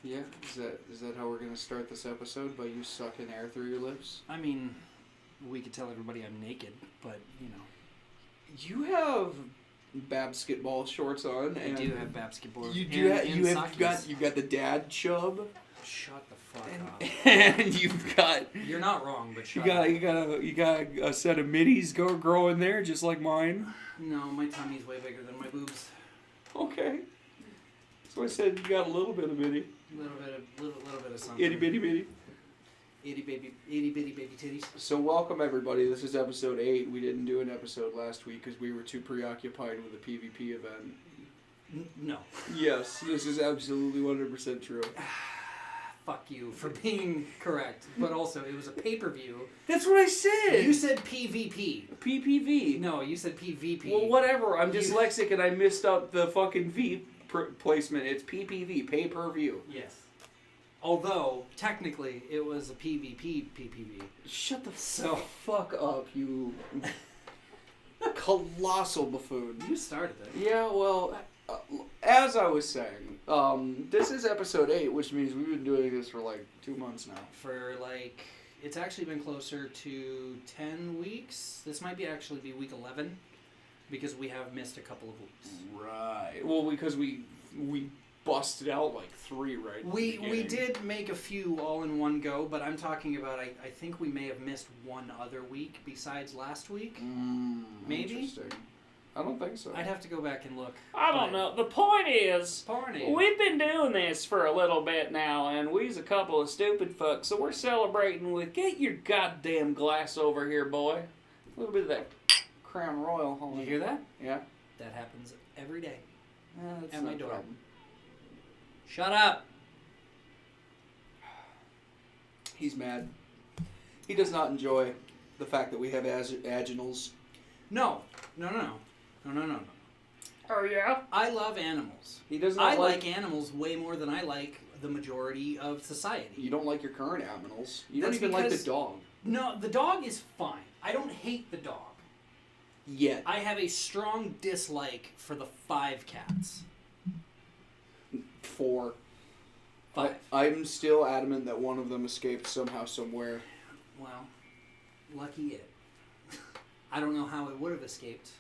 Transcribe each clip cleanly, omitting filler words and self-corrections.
Yeah, is that how we're gonna start this episode? By you sucking air through your lips? I mean, we could tell everybody I'm naked, but you know. You have basketball shorts on. I do have basketball. You've got the dad chub. Shut the fuck up. And you've got. You're not wrong, but you got a set of middies growing there, just like mine. No, my tummy's way bigger than my boobs. Okay. So I said you got a little bit of middy. Little bit of something. Itty bitty bitty. Itty bitty baby titties. So welcome everybody. This is episode 8. We didn't do an episode last week because we were too preoccupied with a PvP event. No. Yes, this is absolutely 100% true. Fuck you for being correct, but also it was a pay-per-view. That's what I said. You said PvP. PPV. No, you said PvP. Well, whatever. I'm dyslexic and I missed up the fucking V placement. It's PPV, pay-per-view. Yes. Although, technically, it was a PvP. Shut the fuck up, you colossal buffoon. You started it. Yeah, well, as I was saying, this is episode 8, which means we've been doing this for like 2 months now. It's actually been closer to 10 weeks. This might actually be week 11, because we have missed a couple of weeks. Right. Well, because we busted out like 3 right now. We did make a few all in one go, but I'm talking about, I think we may have missed one other week besides last week. Maybe? Interesting. I don't think so. I'd have to go back and look. I don't know. The point is, Party. we've been doing this for a little bit now, and we's a couple of stupid fucks, so we're celebrating with, get your goddamn glass over here, boy. A little bit of that Crown Royal. Did you hear that? Yeah. That happens every day. That's At my not a door. problem. Shut up! He's mad. He does not enjoy the fact that we have aginals. No. Oh, yeah? I love animals. He does I not like animals way more than I like the majority of society. You don't like your current animals. You That's don't even like the because- dog. No, the dog is fine. I don't hate the dog. Yet. I have a strong dislike for the 5 cats. 4. 5. I'm still adamant that one of them escaped somehow, somewhere. Well, lucky it. I don't know how it would have escaped.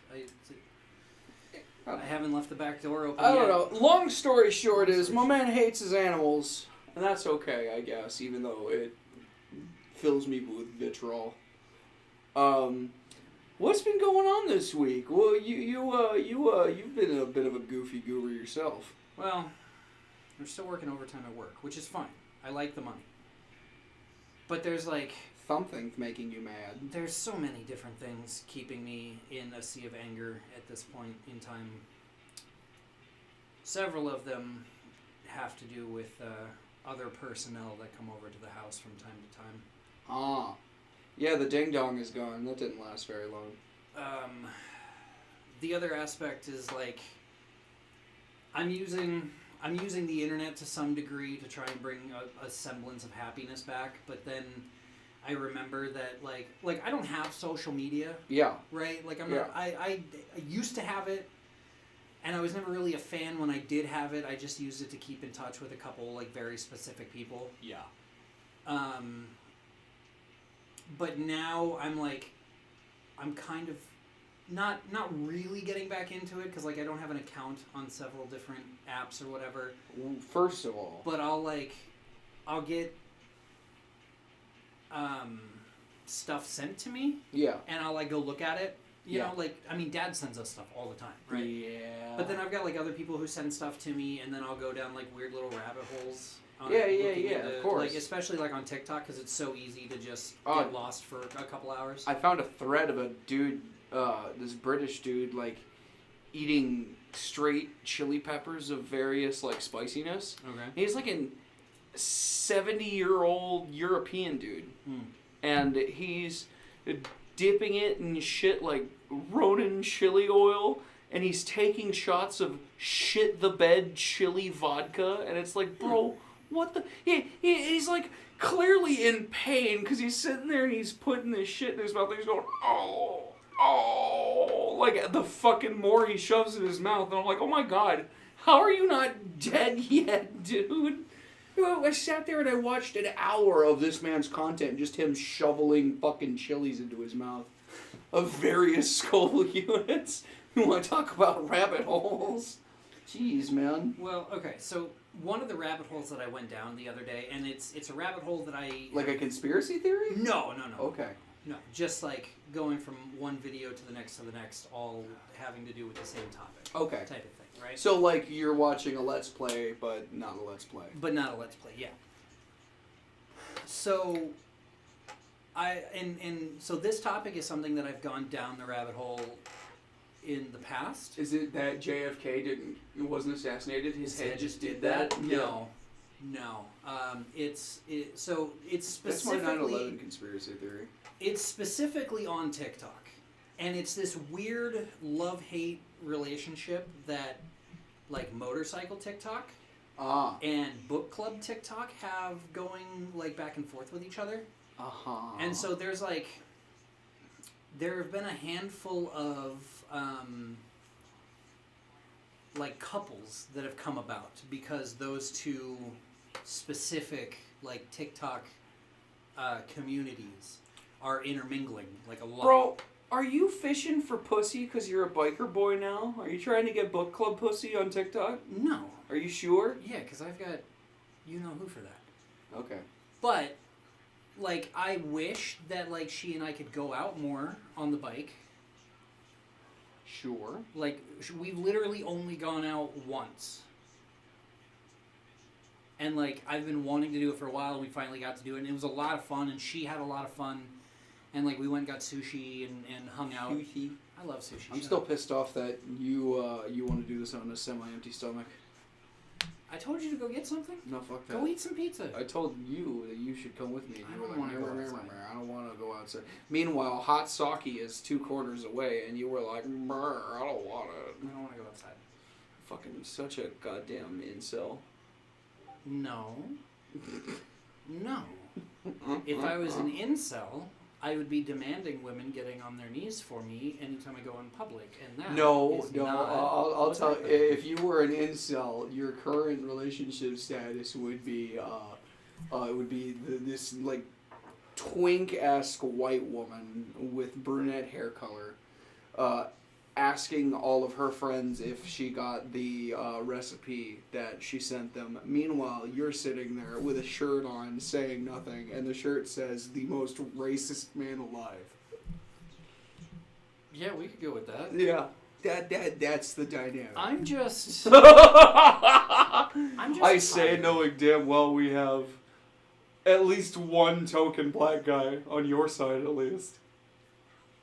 I haven't left the back door open I yet. don't know. Long story short is, my man hates his animals, and that's okay, I guess, even though it fills me with vitriol. What's been going on this week? Well, you've been a bit of a goofy guru yourself. Well, we're still working overtime at work, which is fine. I like the money. But there's Something's making you mad. there's so many different things keeping me in a sea of anger at this point in time. Several of them have to do with other personnel that come over to the house from time to time. Ah. Yeah, the ding-dong is gone. That didn't last very long. The other aspect is I'm using the internet to some degree to try and bring a semblance of happiness back, but then I remember that I don't have social media. Yeah. Right? I used to have it, and I was never really a fan when I did have it. I just used it to keep in touch with a couple very specific people. Yeah. But now I'm kind of not really getting back into it because I don't have an account on several different apps or whatever. First of all. But I'll get stuff sent to me. Yeah. And I'll go look at it. You Yeah. know, Dad sends us stuff all the time, right? Yeah. But then I've got other people who send stuff to me, and then I'll go down weird little rabbit holes. Of course. Especially on TikTok, because it's so easy to just get lost for a couple hours. I found a thread of a dude, this British dude, eating straight chili peppers of various spiciness. Okay. He's a 70-year-old European dude, and he's dipping it in shit like Ronin chili oil, and he's taking shots of shit the bed chili vodka, and it's bro. What the? He's clearly in pain because he's sitting there and he's putting this shit in his mouth and he's going, oh. The fucking more he shoves in his mouth. And I'm like, oh my god, how are you not dead yet, dude? I sat there and I watched an hour of this man's content, just him shoveling fucking chilies into his mouth of various skull units. You want to talk about rabbit holes? Jeez, man. Well, okay, so one of the rabbit holes that I went down the other day, and it's a rabbit hole that I... Like a conspiracy theory? No. Okay. No, just like going from one video to the next, all having to do with the same topic. Okay. Type of thing, right? So, like, you're watching a Let's Play, but not a Let's Play. But not a Let's Play, yeah. So, so this topic is something that I've gone down the rabbit hole in the past. Is it that JFK wasn't assassinated? His head just did that? No. It's specifically... That's my 9/11 conspiracy theory. It's specifically on TikTok. And it's this weird love-hate relationship that, like, motorcycle TikTok and book club TikTok have going, like, back and forth with each other. Uh-huh. And so there's, like... There have been a handful of, like, couples that have come about because those two specific, like, TikTok communities are intermingling, like, a lot. Bro, are you fishing for pussy because you're a biker boy now? Are you trying to get book club pussy on TikTok? No. Are you sure? Yeah, because I've got you-know-who for that. Okay. But, like, I wish that, like, she and I could go out more on the bike. Sure. Like, we've literally only gone out once. And, like, I've been wanting to do it for a while, and we finally got to do it, and it was a lot of fun, and she had a lot of fun. And, like, we went and got sushi and hung out. Sushi. I love sushi. I'm still pissed off that you want to do this on a semi-empty stomach. I told you to go get something. No, fuck that. Go eat some pizza. I told you that you should come with me. I You were don't like, wanna go "Meh, meh, outside." meh, meh, I don't want to go outside. Meanwhile, hot sake is 2 corners away, and you were like, "Brr, I don't want it." I don't want to go outside. Fucking such a goddamn incel. No. No. If I was an incel, I would be demanding women getting on their knees for me anytime I go in public, and that No, is no. not I'll what's tell. happening. If you were an incel, your current relationship status would be, it would be this like twink-esque white woman with brunette hair color, asking all of her friends if she got the recipe that she sent them. Meanwhile, you're sitting there with a shirt on, saying nothing, and the shirt says, "The most racist man alive." Yeah, we could go with that. Yeah, that's the dynamic. I'm just I say tired. knowing damn well we have at least one token black guy on your side, at least.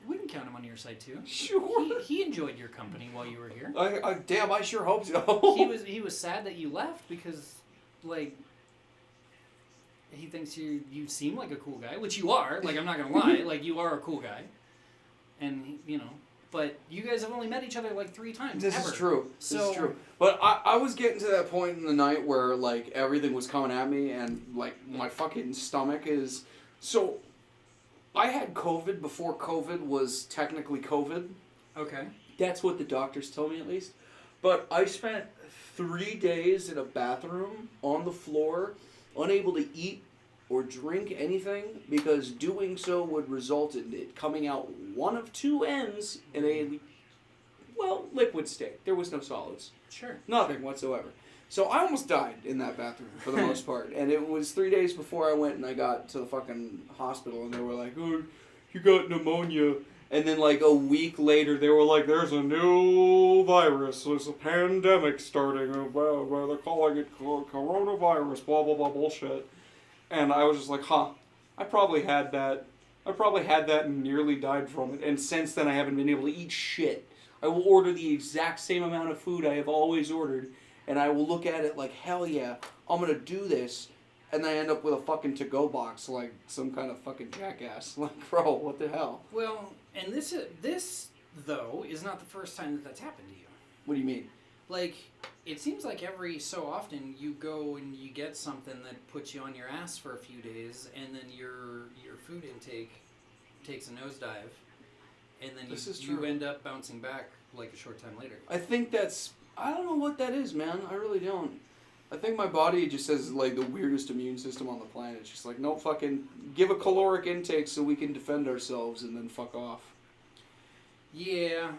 We can count him on your side too. Sure. He enjoyed your company while you were here. I sure hope so. He was sad that you left because, like, he thinks you seem like a cool guy, which you are. Like, I'm not gonna lie, like, you are a cool guy, and you know. But you guys have only met each other like 3 times. This ever. is true. This So- is true. But I was getting to that point in the night where, like, everything was coming at me and, like, my fucking stomach is... So, I had COVID before COVID was technically COVID. Okay. That's what the doctors told me, at least. But I spent 3 days in a bathroom on the floor, unable to eat or drink anything, because doing so would result in it coming out one of 2 ends in a, well, liquid state. There was no solids. Sure. Nothing whatsoever. So I almost died in that bathroom for the most part. And it was 3 days before I went and I got to the fucking hospital, and they were like, "Oh, you got pneumonia." And then like a week later, they were like, "There's a new virus. There's a pandemic starting. They're calling it coronavirus, blah, blah, blah, bullshit." And I was just like, huh, I probably had that. I probably had that and nearly died from it. And since then, I haven't been able to eat shit. I will order the exact same amount of food I have always ordered, and I will look at it like, hell yeah, I'm going to do this. And then I end up with a fucking to-go box like some kind of fucking jackass. Like, bro, what the hell? Well, and this though is not the first time that that's happened to you. What do you mean? Like, it seems like every so often you go and you get something that puts you on your ass for a few days, and then your food intake takes a nosedive, and then you end up bouncing back like a short time later. I think that's... I don't know what that is, man. I really don't. I think my body just has like the weirdest immune system on the planet. It's just like, no, fucking give a caloric intake so we can defend ourselves and then fuck off. Yeah,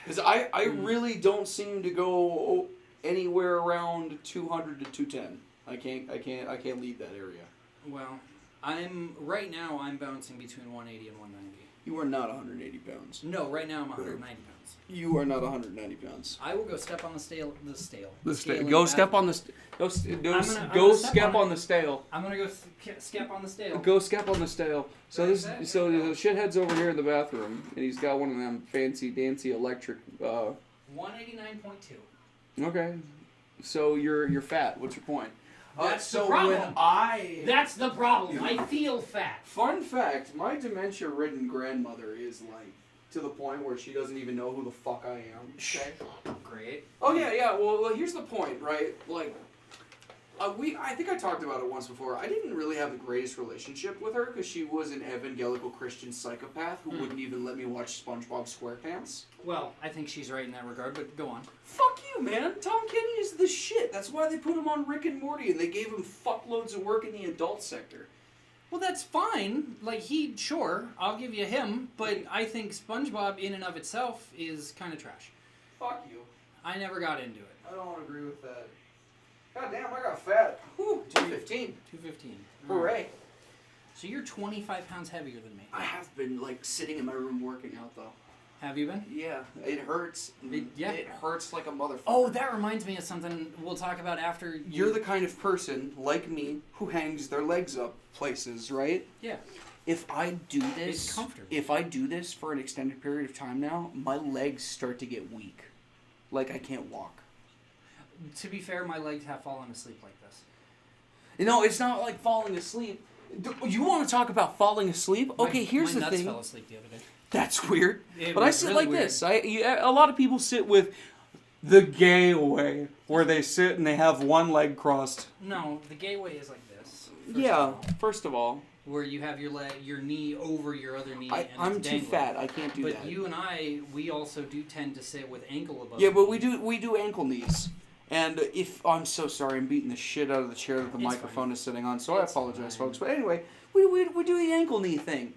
Because I really don't seem to go anywhere around 200 to 210. I can't leave that area. Well, right now I'm bouncing between 180 and 190. You are not 180 pounds. No, right now I'm 190 pounds. You are not 190 pounds. I will go step on the stale. Go step on the step on the stale. I'm gonna go step on the stale. Go step on the stale. So Right, this that? so the shithead's over here in the bathroom, and he's got one of them fancy dancy electric. 189.2. Okay, so you're fat. What's your point? That's so the problem. when That's the problem. I feel fat. Fun fact: my dementia-ridden grandmother is like to the point where she doesn't even know who the fuck I am. Okay. Great. Oh yeah. Well, here's the point, right? Like, I think I talked about it once before. I didn't really have the greatest relationship with her because she was an evangelical Christian psychopath who wouldn't even let me watch SpongeBob SquarePants. Well, I think she's right in that regard, but go on. Fuck you, man. Tom Kenny is the shit. That's why they put him on Rick and Morty and they gave him fuckloads of work in the adult sector. Well, that's fine. Like, sure, I'll give you him, but I think SpongeBob in and of itself is kind of trash. Fuck you. I never got into it. I don't agree with that. God damn, I got fat. Whew, 215. 215. Hooray. So you're 25 pounds heavier than me. I have been, like, sitting in my room working out, though. Have you been? Yeah, it hurts. It hurts like a motherfucker. Oh, that reminds me of something we'll talk about after. You're the kind of person, like me, who hangs their legs up places, right? Yeah. If I do It's this, comfortable. For an extended period of time now, my legs start to get weak. Like I can't walk. To be fair, my legs have fallen asleep like this. You know, it's not like falling asleep. You want to talk about falling asleep? Okay, here's the my nuts thing. fell asleep the other day. That's weird. But I sit like this. A lot of people sit with the gay way, where they sit and they have one leg crossed. No, the gay way is like this. First of all. Where you have your knee over your other knee. I'm it's too dangling. fat. I can't do that. But you and we also do tend to sit with ankle above. Yeah, but we do ankle knees. And I'm so sorry, I'm beating the shit out of the chair that the microphone is sitting on, so I apologize, folks. But anyway, we do the ankle knee thing.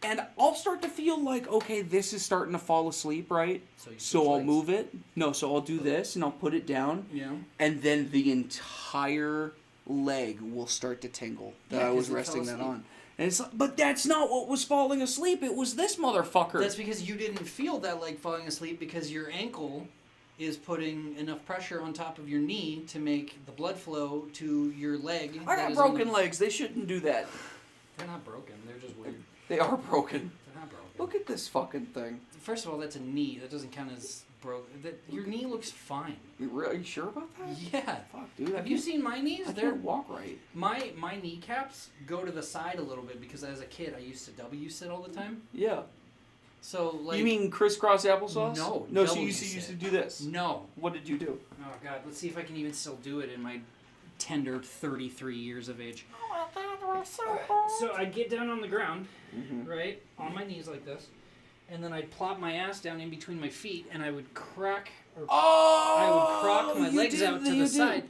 And I'll start to feel like, okay, this is starting to fall asleep, right? So I'll move it. No, so I'll do this, and I'll put it down. Yeah. And then the entire leg will start to tingle that I was resting that on. And it's like, but that's not what was falling asleep. It was this motherfucker. That's because you didn't feel that leg falling asleep because your ankle is putting enough pressure on top of your knee to make the blood flow to your leg. I got broken legs. They shouldn't do that. They're not broken. They're just weird. They are broken. They're not broken. Look at this fucking thing. First of all, that's a knee. That doesn't count as broken. Your knee looks fine. Are you sure about that? Yeah. Fuck, dude. Have you seen my knees? I can't walk right. My kneecaps go to the side a little bit because as a kid I used to W sit all the time. Yeah. So like. You mean crisscross applesauce? No. No. So you used to do this. No. What did you do? Oh God. Let's see if I can even still do it in my tender 33 years of age. So I'd get down on the ground, right, on my knees like this, and then I'd plop my ass down in between my feet, and I would crock my legs out to the side.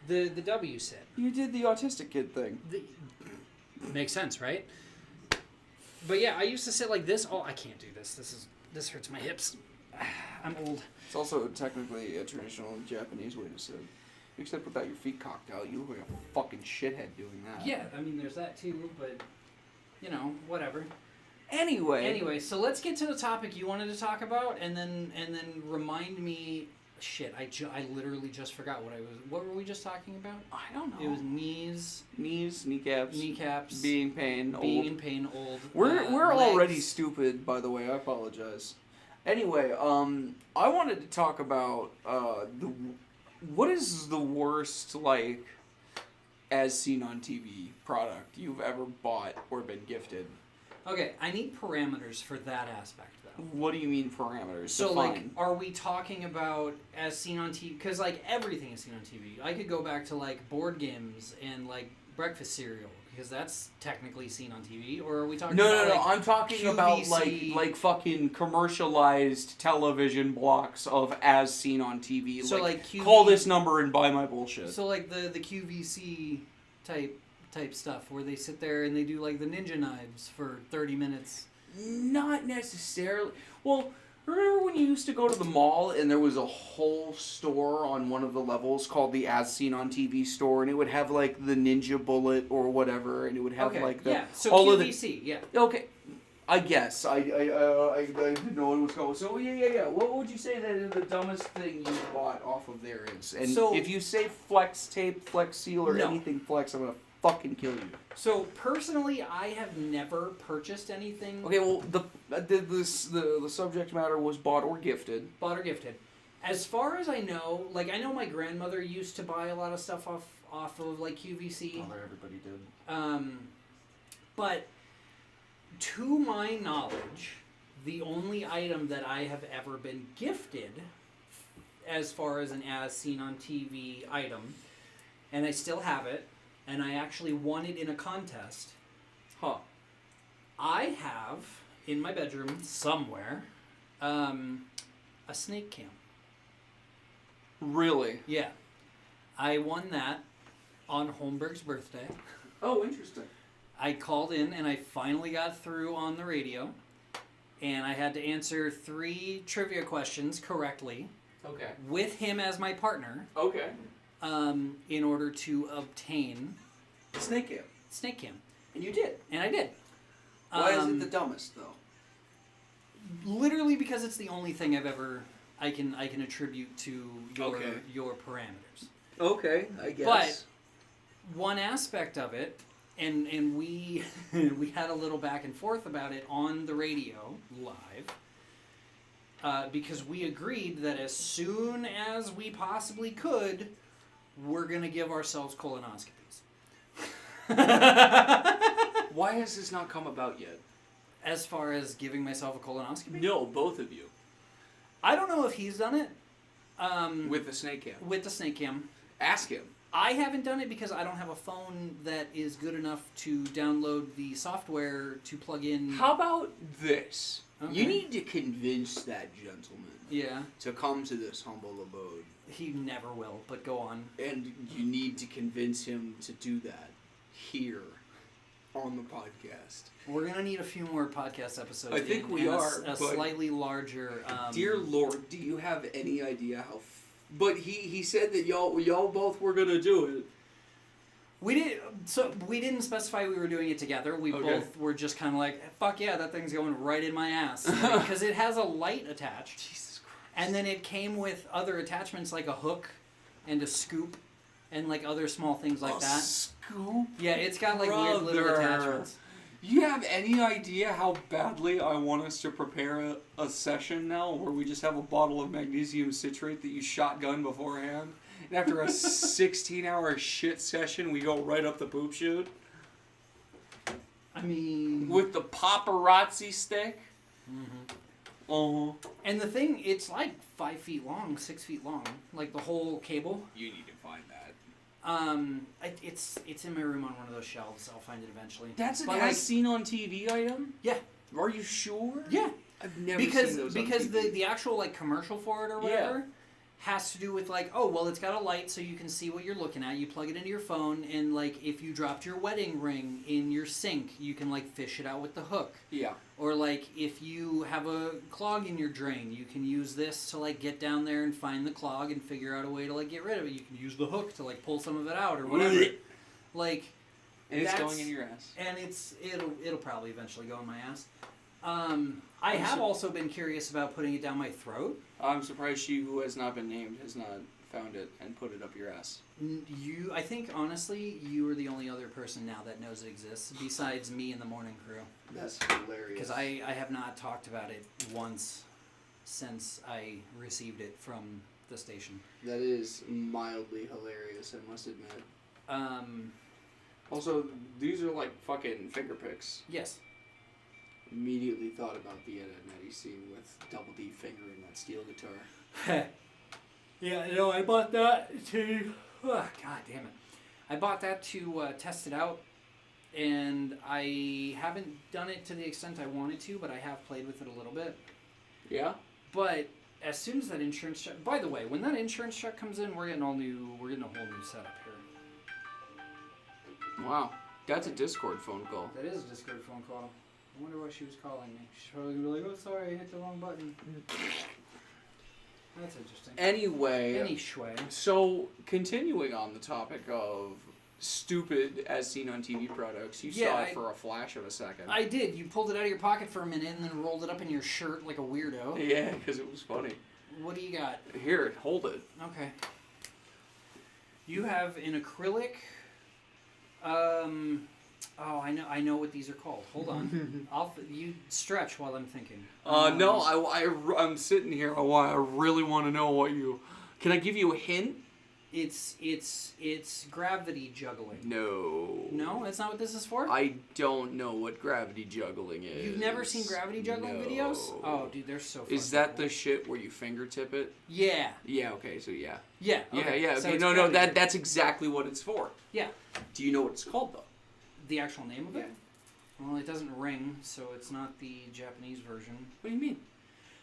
The W sit. You did the autistic kid thing. Makes sense, right? But yeah, I used to sit like this. Oh, I can't do this. This hurts my hips. I'm old. It's also technically a traditional Japanese way to sit. Except without your feet cocked out, you look like a fucking shithead doing that. Yeah, I mean, there's that too, but, whatever. Anyway, so let's get to the topic you wanted to talk about, and then remind me. Shit, I literally just forgot what were we just talking about? I don't know. It was knees, kneecaps, being in pain, old. We're legs. already stupid, by the way. I apologize. Anyway, I wanted to talk about what is the worst, like, as seen on TV product you've ever bought or been gifted? Okay, I need parameters for that aspect, though. What do you mean parameters? So, Define. like, are we talking about as seen on TV? Because, like, everything is seen on TV. I could go back to, like, board games and, like, breakfast cereal, because that's technically seen on TV. Or are we talking about, No. like, I'm talking QVC? about, like fucking commercialized television blocks of as seen on TV. So, like call this number and buy my bullshit. So, like, the QVC type stuff, where they sit there and they do, like, the ninja knives for 30 minutes. Not necessarily. Well, remember when you used to go to the mall and there was a whole store on one of the levels called the As Seen on TV store, and it would have like the Ninja Bullet or whatever, and it would have like the so all QVC, of the Okay, I guess I didn't know what it was called. So yeah. What would you say that is the dumbest thing you bought off of there is? And so, if you say Flex Tape, Flex Seal, or no. anything Flex, I'm gonna fucking kill you. So personally, I have never purchased anything. Okay, well the subject matter was bought or gifted. Bought or gifted. As far as I know, like, I know my grandmother used to buy a lot of stuff off of like QVC. Everybody did. But to my knowledge, the only item that I have ever been gifted, as far as an as seen on TV item, and I still have it, and I actually won it in a contest. Huh. I have in my bedroom somewhere a snake cam. Really? Yeah. I won that on Holmberg's birthday. Oh, interesting. I called in and I finally got through on the radio, and I had to answer 3 trivia questions correctly. Okay. With him as my partner. Okay. In order to obtain Snake cam. snake cam. And you did. And I did. Why is it the dumbest though? Literally because it's the only thing I can attribute to your parameters. Okay, I guess. But one aspect of it, and we we had a little back and forth about it on the radio live, because we agreed that as soon as we possibly could, we're gonna give ourselves colonoscopies. Why has this not come about yet? As far as giving myself a colonoscopy? No, both of you. I don't know if he's done it. With the snake cam. With the snake cam. Ask him. I haven't done it because I don't have a phone that is good enough to download the software to plug in. How about this? Okay. You need to convince that gentleman to come to this humble abode. He never will, but go on. And you need to convince him to do that here on the podcast. We're going to need a few more podcast episodes. I think we are. A slightly larger... Dear Lord, do you have any idea how... But he said that y'all both were going to do it. We didn't specify we were doing it together. We both were just kind of like, fuck yeah, that thing's going right in my ass. Because it has a light attached. Jesus Christ. And then it came with other attachments like a hook and a scoop and like other small things like that. Scoop? Yeah, it's got like weird little attachments. You have any idea how badly I want us to prepare a session now where we just have a bottle of magnesium citrate that you shotgun beforehand? And after a 16-hour shit session, we go right up the poop chute? I mean... With the paparazzi stick? Mm-hmm. Uh-huh. And the thing, it's like 5 feet long, 6 feet long. Like the whole cable. You need to find that. It's in my room on one of those shelves. I'll find it eventually. That's an as seen on TV item? Yeah. Are you sure? Yeah. I've never seen those because on TV. the actual like commercial for it or whatever has to do with like, oh well, it's got a light so you can see what you're looking at. You plug it into your phone, and like if you dropped your wedding ring in your sink, you can like fish it out with the hook. Yeah. Or like if you have a clog in your drain, you can use this to like get down there and find the clog and figure out a way to like get rid of it. You can use the hook to like pull some of it out or whatever. Like, and it's going in your ass. And it'll probably eventually go in my ass. I have also been curious about putting it down my throat. I'm surprised she who has not been named has not found it and put it up your ass. I think honestly, you are the only other person now that knows it exists besides me and the morning crew. That's hilarious. Because I have not talked about it once since I received it from the station. That is mildly hilarious, I must admit. Also, these are like fucking finger picks. Yes. Immediately thought about the Ed, Edd n Eddy scene with Double D fingering that steel guitar. Yeah, you know, I bought that to... Oh, God damn it. I bought that to test it out, and I haven't done it to the extent I wanted to, but I have played with it a little bit. Yeah? But as soon as that insurance check... By the way, when that insurance check comes in, we're getting a whole new setup here. Wow. That's a Discord phone call. That is a Discord phone call. I wonder why she was calling me. She's probably going to be like, oh, sorry, I hit the wrong button. That's interesting. Anyway, Anyway. So, continuing on the topic of stupid as seen on TV products, you saw it for a flash of a second. I did. You pulled it out of your pocket for a minute and then rolled it up in your shirt like a weirdo. Yeah, because it was funny. What do you got? Here, hold it. Okay. You have an acrylic... Oh, I know what these are called. Hold on. You stretch while I'm thinking. No, I'm sitting here. I really want to know what you... Can I give you a hint? It's gravity juggling. No. No? That's not what this is for? I don't know what gravity juggling is. You've never seen gravity juggling videos? Oh, dude, they're so fun. Is that the shit where you fingertip it? Yeah. Yeah, okay, so yeah. Yeah, okay. Yeah, So okay. No, that's exactly what it's for. Yeah. Do you know what it's called, though? The actual name of it? Yeah. Well, it doesn't ring, so it's not the Japanese version. What do you mean?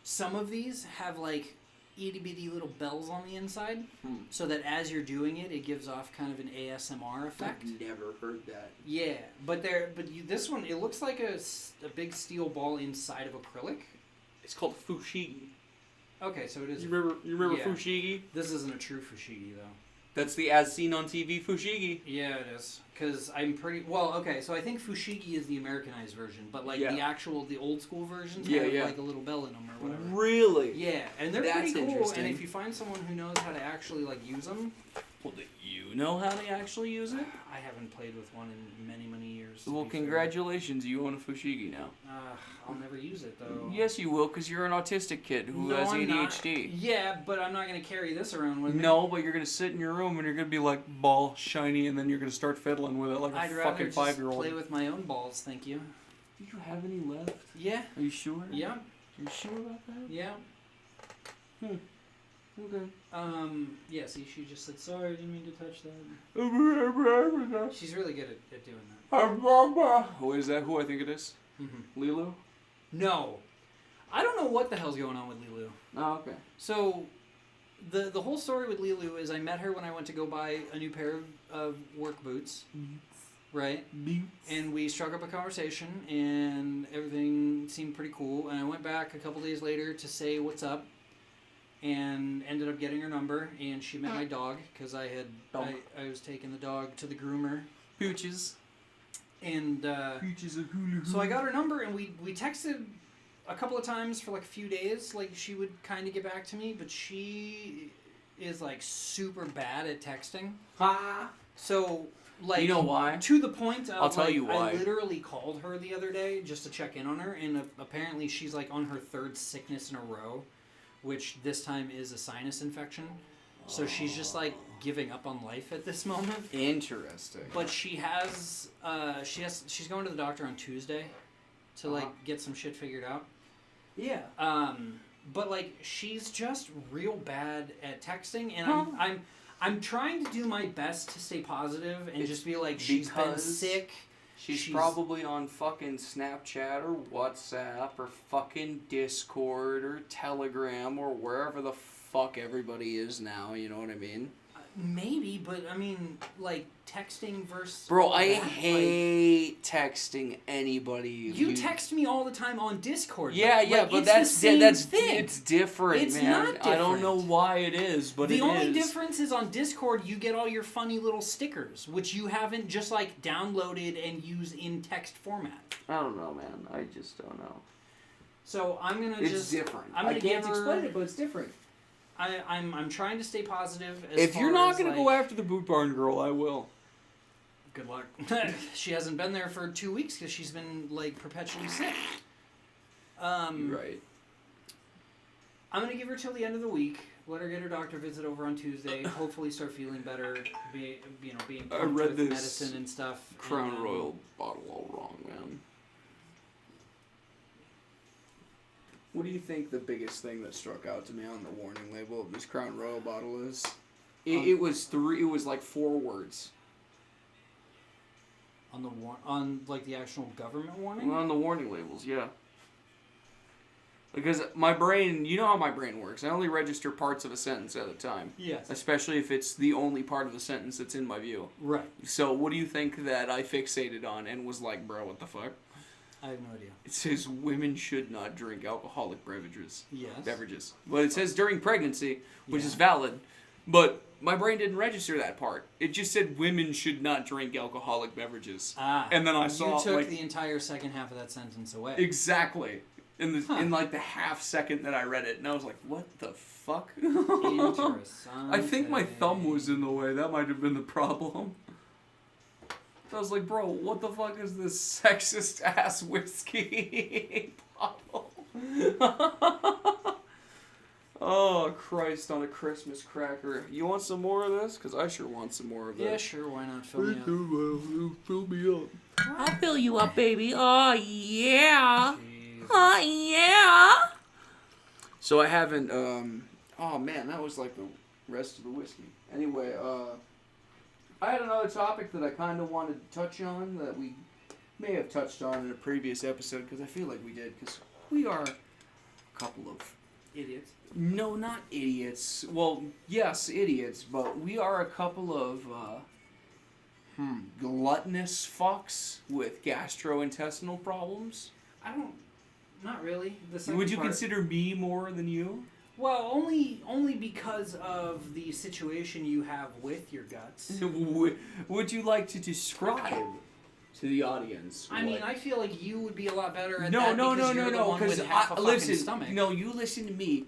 Some of these have, like, itty-bitty little bells on the inside, so that as you're doing it, it gives off kind of an ASMR effect. I've never heard that. Yeah, this one, it looks like a big steel ball inside of acrylic. It's called fushigi. Okay, so it is. You remember yeah. fushigi? This isn't a true fushigi, though. That's the as seen on TV fushigi. Yeah, it is. Because I'm pretty... Well, okay, so I think fushigi is the Americanized version, but, like, the old school versions have, like, a little bell in them or whatever. Really? Yeah, and they're That's pretty cool, interesting. and if you find someone who knows how to actually, like, use them... Well, do you know how to actually use it? I haven't played with one in many, many years. Well, congratulations, you own a fushigi now. I'll never use it, though. Yes, you will, because you're an autistic kid who has ADHD. Not. Yeah, but I'm not going to carry this around with me. No, but you're going to sit in your room and you're going to be like ball shiny, and then you're going to start fiddling with it like I'd a fucking 5-year-old. play with my own balls, thank you. Do you have any left? Yeah. Are you sure? Yeah. Are you sure about that? Yeah. Okay. Yeah, see, she just said, sorry, I didn't mean to touch that. She's really good at doing that. Who is that? Who I think it is? Mm-hmm. Lilu? No. I don't know what the hell's going on with Lilu. Oh, okay. So, the whole story with Lilu is I met her when I went to go buy a new pair of work boots. Right? And we struck up a conversation, and everything seemed pretty cool. And I went back a couple days later to say what's up, and ended up getting her number. And she met my dog because I was taking the dog to the groomer. Pooches. And so I got her number, and we texted a couple of times for like a few days. Like she would kind of get back to me, but she is like super bad at texting. So. Like, you know why? To the point of, I'll tell you why. I literally called her the other day just to check in on her, and apparently she's like on her third sickness in a row, which this time is a sinus infection. So she's just like giving up on life at this moment. Interesting. But she's going to the doctor on Tuesday to like get some shit figured out. Yeah. But like she's just real bad at texting, and I'm trying to do my best to stay positive and just be like, she's been sick. She's probably on fucking Snapchat or WhatsApp or fucking Discord or Telegram or wherever the fuck everybody is now, you know what I mean? Maybe, but I mean, like, texting versus... Bro, I hate texting anybody. You text me all the time on Discord. Yeah, but that's thing. It's different, it's man. Not different. I don't know why it is, but the only difference is on Discord you get all your funny little stickers, which you haven't just like downloaded and use in text format. I don't know, man. I just don't know. So I'm gonna It's different. I can't explain it, but it's different. I'm trying to stay positive. If you're not going to go after the Boot Barn girl, I will. Good luck. She hasn't been there for 2 weeks because she's been like perpetually sick. Right. I'm gonna give her till the end of the week. Let her get her doctor visit over on Tuesday. Hopefully, start feeling better. Being I read with this medicine and stuff. Crown Royal bottle all wrong, man. What do you think the biggest thing that struck out to me on the warning label of this Crown Royal bottle is? It was like 4 words. On like the actual government warning? Well, on the warning labels, yeah. Because my brain, you know how my brain works. I only register parts of a sentence at a time. Yes. Especially if it's the only part of the sentence that's in my view. Right. So what do you think that I fixated on and was like, bro, what the fuck? I have no idea. It says women should not drink alcoholic beverages. Yes. Beverages. But it says during pregnancy, which is valid. But my brain didn't register that part. It just said women should not drink alcoholic beverages. And then I saw you took the entire second half of that sentence away. Exactly. In like the half second that I read it, and I was like, what the fuck? Interesting. I think my thumb was in the way. That might have been the problem. I was like, bro, what the fuck is this sexist ass whiskey bottle? Oh, Christ on a Christmas cracker. You want some more of this? Because I sure want some more of this. Yeah, sure, why not? Fill me up. Fill me up. I'll fill you up, baby. Oh, yeah. Jesus. Oh, yeah. So I haven't, oh man, that was like the rest of the whiskey. Anyway, I had another topic that I kind of wanted to touch on that we may have touched on in a previous episode, because I feel like we did, because we are a couple of... Idiots. No, not idiots. Well, yes, idiots, but we are a couple of, gluttonous fucks with gastrointestinal problems. Not really. The second Would you part- consider me more than you? Well, only because of the situation you have with your guts. Would you like to describe to the audience? I mean, I feel like you would be a lot better at No, that no, because no, you're no, the no. one with Because half a fucking listen, stomach. no, you listen to me.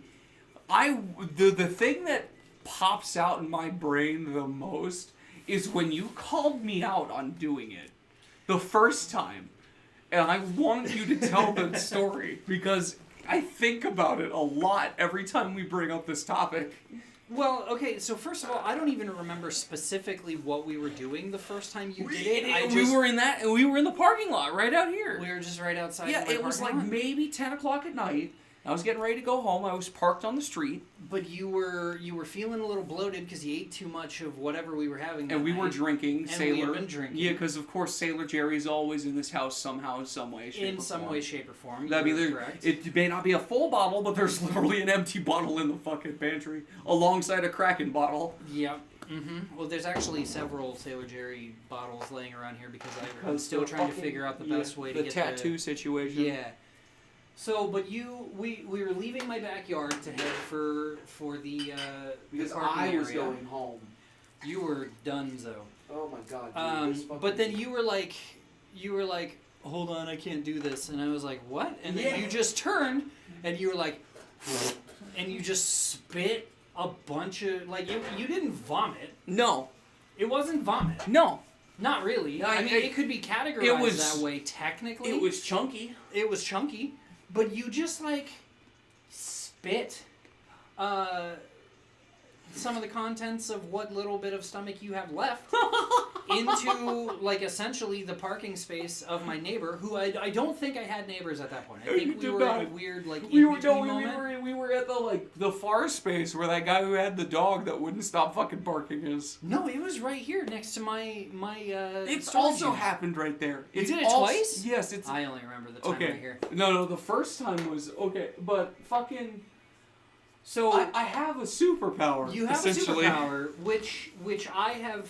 The thing that pops out in my brain the most is when you called me out on doing it the first time, and I want you to tell the story because I think about it a lot every time we bring up this topic. Well, okay, so first of all, I don't even remember specifically what we were doing the first time you did it. We were in the parking lot right out here. We were just right outside. Yeah, of my it was like parking lot. maybe 10 o'clock at night. I was getting ready to go home. I was parked on the street. But you were feeling a little bloated because you ate too much of whatever we were having. That And we night. were drinking And Sailor. we had been drinking. Yeah, because of course Sailor Jerry's always in this house somehow, some way, shape, In or some form. way, shape, or form. I mean, Correct. it may not be a full bottle, but there's literally an empty bottle in the fucking pantry alongside a Kraken bottle. Yep. Mm-hmm. Well, there's actually several Sailor Jerry bottles laying around here because I'm still trying to figure out the best way to the get tattoo situation. Yeah. So, but we were leaving my backyard to head for the Because the parking I was area. going home. You were donezo. Oh my god. Dude, But then you were like, hold on, I can't do this, and I was like, what? And then Yeah. you just turned, and you were like, and you just spit a bunch of you didn't vomit. No. It wasn't vomit. No. Not really. I mean, it could be categorized that way technically. It was chunky. It was chunky, but you just spit some of the contents of what little bit of stomach you have left into essentially the parking space of my neighbor, who I don't think I had neighbors at that point. I think we were in a weird we were moment. we were at the far space where that guy who had the dog that wouldn't stop fucking barking is. No, it was right here next to my It's storage also unit. happened right there. You did it twice? Yes, it's I only remember the time okay. right here. No, the first time was okay, but fucking. So I have a superpower. you have a essentially. superpower, which I have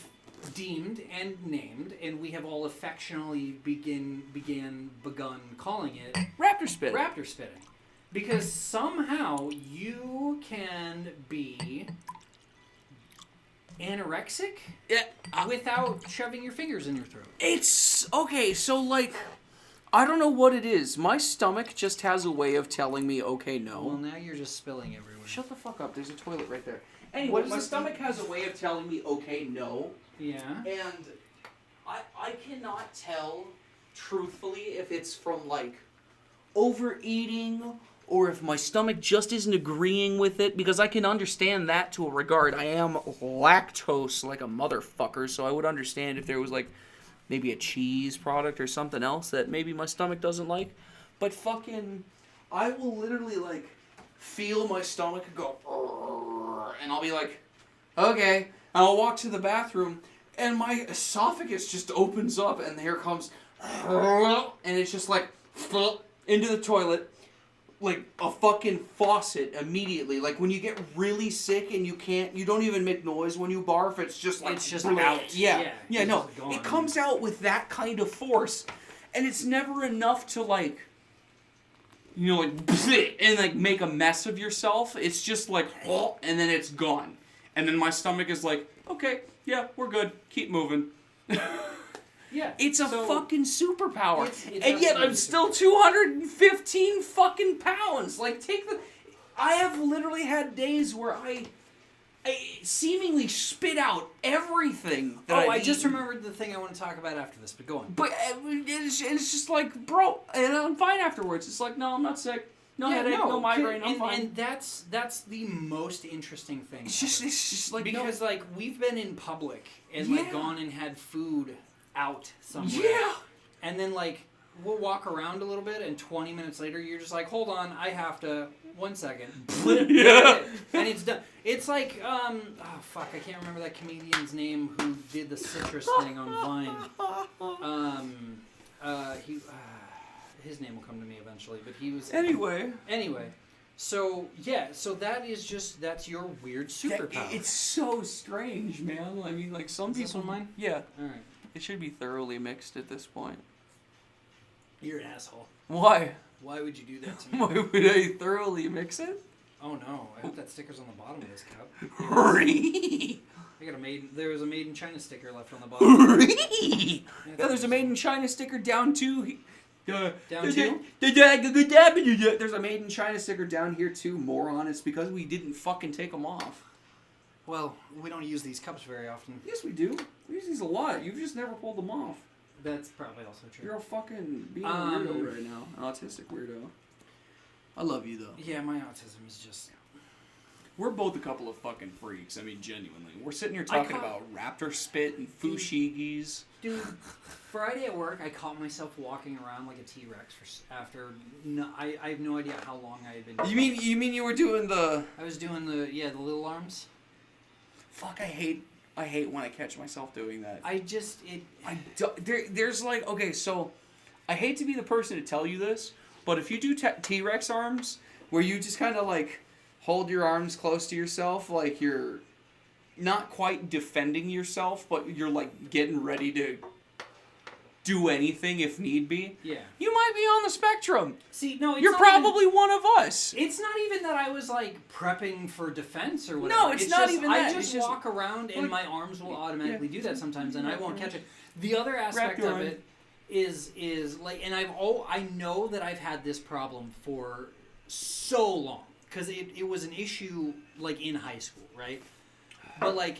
deemed and named, and we have all affectionately begun calling it Raptor spit. raptor spitting, because somehow you can be anorexic without shoving your fingers in your throat. It's okay. So I don't know what it is. My stomach just has a way of telling me, okay, no. Well, now you're just spilling everywhere. Shut the fuck up. There's a toilet right there. Anyway, What is my this stomach has a way of telling me, okay, no. Yeah. And I cannot tell, truthfully, if it's from, overeating or if my stomach just isn't agreeing with it, because I can understand that to a regard. I am lactose like a motherfucker, so I would understand if there was, maybe a cheese product or something else that maybe my stomach doesn't like. But fucking... I will literally like feel my stomach go, and I'll be like, okay, and I'll walk to the bathroom, and my esophagus just opens up, and here comes, and it's just like into the toilet. Like a fucking faucet immediately. Like when you get really sick and you don't even make noise when you barf. It's just like it's just out. Yeah, no, it comes out with that kind of force, and it's never enough to like, like and like make a mess of yourself. It's just like and then it's gone, and then my stomach is like, okay, yeah, we're good, keep moving. Yeah, it's a fucking superpower, it's and yet I'm still 215 fucking pounds. Like, I have literally had days where I seemingly spit out everything that I just remembered the thing I want to talk about after this, but go on. But it's just like, bro, and I'm fine afterwards. It's like, no, I'm not sick. No headache, no migraine, I'm fine. And that's the most interesting thing. It's just like, because like we've been in public and like gone and had food out somewhere. Yeah. And then like we'll walk around a little bit, and 20 minutes later you're just like, hold on, I have to. 1 second. Yeah. And it's done. It's like oh fuck, I can't remember that comedian's name who did the citrus thing on Vine. His name will come to me eventually, but he was Anyway. So that's your weird superpower. It's so strange, man. I mean, like some Is people. This one mine? Yeah. All right. It should be thoroughly mixed at this point. You're an asshole. Why? Why would you do that to me? Why would I thoroughly mix it? Oh no! I hope that sticker's on the bottom of this cup. There was a made in China sticker left on the bottom. Yeah, there's a made in China sticker down too. Down two? There's a made in China sticker down here too, moron. It's because we didn't fucking take them off. Well, we don't use these cups very often. Yes, we do. We use these a lot. You've just never pulled them off. That's probably also true. You're a fucking being a weirdo right now. An autistic weirdo. I love you though. Yeah, my autism is just... We're both a couple of fucking freaks. I mean, genuinely. We're sitting here talking about raptor spit and fushigis. Dude, Friday at work, I caught myself walking around like a T-Rex after... No, I have no idea how long I had been... You mean you were doing the... I was doing the little arms. Fuck, I hate when I catch myself doing that. There's like... Okay, so... I hate to be the person to tell you this, but if you do T-Rex arms, where you just kind of like... hold your arms close to yourself, like you're not quite defending yourself, but you're like getting ready to do anything if need be. Yeah. You might be on the spectrum. See, no, you're probably one of us. It's not even that I was like prepping for defense or whatever. No, it's not even that. I just walk around and my arms will automatically do that sometimes, and I won't catch it. The other aspect of it is like, and I know that I've had this problem for so long. Because it was an issue, like, in high school, right? But, like,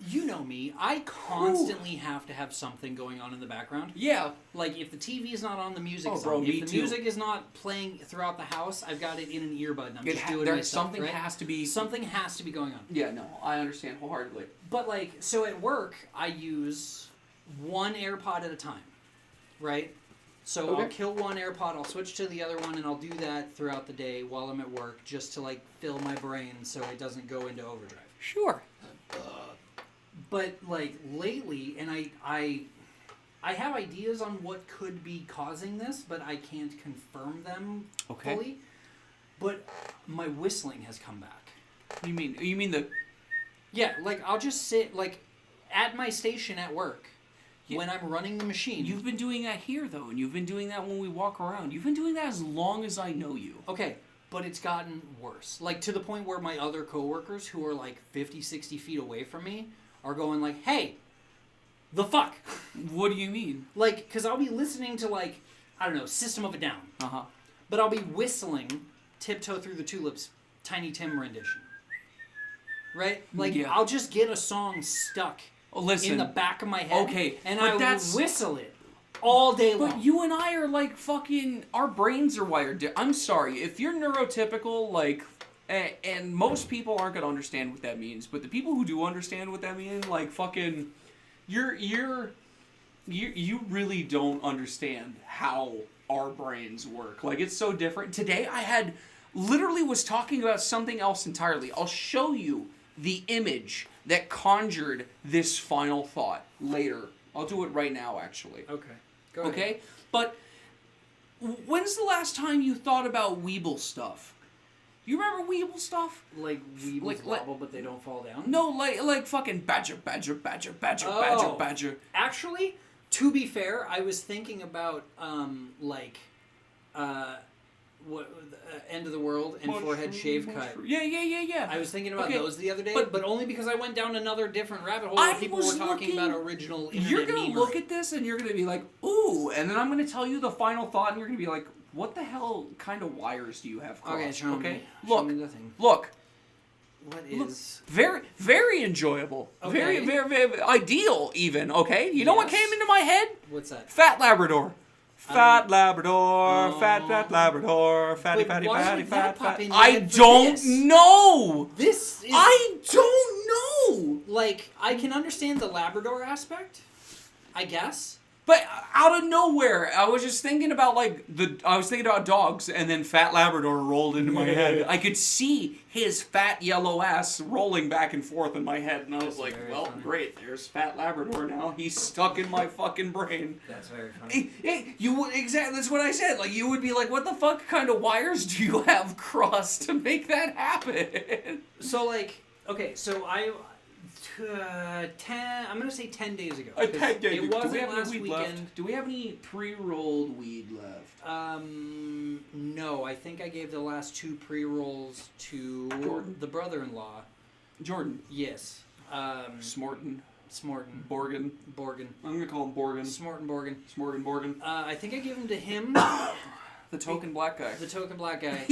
you know me. I constantly have to have something going on in the background. Yeah. Like, if the TV is not on, the music is on. If the music is not playing throughout the house, I've got it in an earbud, and I'm just doing it myself, something has to be... Something has to be going on. Yeah, no, I understand wholeheartedly. But, like, so at work, I use one AirPod at a time, right? So I'll kill one AirPod, I'll switch to the other one, and I'll do that throughout the day while I'm at work, just to like fill my brain so it doesn't go into overdrive. Sure. But like lately, and I have ideas on what could be causing this, but I can't confirm them fully. But my whistling has come back. You mean the? Yeah, like I'll just sit like at my station at work. When I'm running the machine. You've been doing that here, though, and you've been doing that when we walk around. You've been doing that as long as I know you. Okay, but it's gotten worse. Like, to the point where my other coworkers, who are like 50, 60 feet away from me, are going like, hey, the fuck? What do you mean? Like, because I'll be listening to, like, I don't know, System of a Down. Uh-huh. But I'll be whistling Tiptoe Through the Tulips, Tiny Tim rendition. Right? Like, I'll just get a song stuck in the back of my head, and I will whistle it all day long. But you and I are like fucking, our brains are wired. I'm sorry, if you're neurotypical, like, and most people aren't gonna understand what that means, but the people who do understand what that means, like you really don't understand how our brains work. Like, it's so different. Today I literally was talking about something else entirely. I'll show you the image that conjured this final thought later. I'll do it right now, actually. Okay. Go ahead. Okay? But when's the last time you thought about Weeble stuff? You remember Weeble stuff? Like Weebles wobble, but they don't fall down? No, like fucking badger. Actually, to be fair, I was thinking about, End of the World and Forehead Shave Cut. Yeah. I was thinking about those the other day, but only because I went down another different rabbit hole where people were talking about original internet You're going to memes. look at this and you're going to be like, ooh, and then I'm going to tell you the final thought and you're going to be like, what the hell kind of wires do you have crossed? Okay, show me. Look, Show me the thing. look. What is... Very, very enjoyable. Okay. Very ideal, even, okay? You know what came into my head? What's that? Fat Labrador. Fat Labrador, fat Labrador, fatty, But why fatty, would that fat, pop fat. in your I head for don't this? know. This is... I don't know. Like, I can understand the Labrador aspect, I guess. But out of nowhere, I was just thinking about I was thinking about dogs, and then Fat Labrador rolled into my head. I could see his fat yellow ass rolling back and forth in my head, and I was like, well, funny. great, there's Fat Labrador now. He's stuck in my fucking brain. That's very funny. You would exactly. That's what I said. Like, you would be like, what the fuck kind of wires do you have crossed to make that happen? So, like, okay, so I'm gonna say 10 days ago. 10 days It ago. wasn't Do we have last any weed weekend. left? Do we have any pre-rolled weed left? No, I think I gave the last 2 pre-rolls to Jordan. the brother-in-law. Jordan. Yes. Smorton. Smorton. Borgin. Borgin. I'm gonna call him Borgin. Smorton Borgin. Smorton Borgin. I think I gave them to him, The token black guy. the token black guy.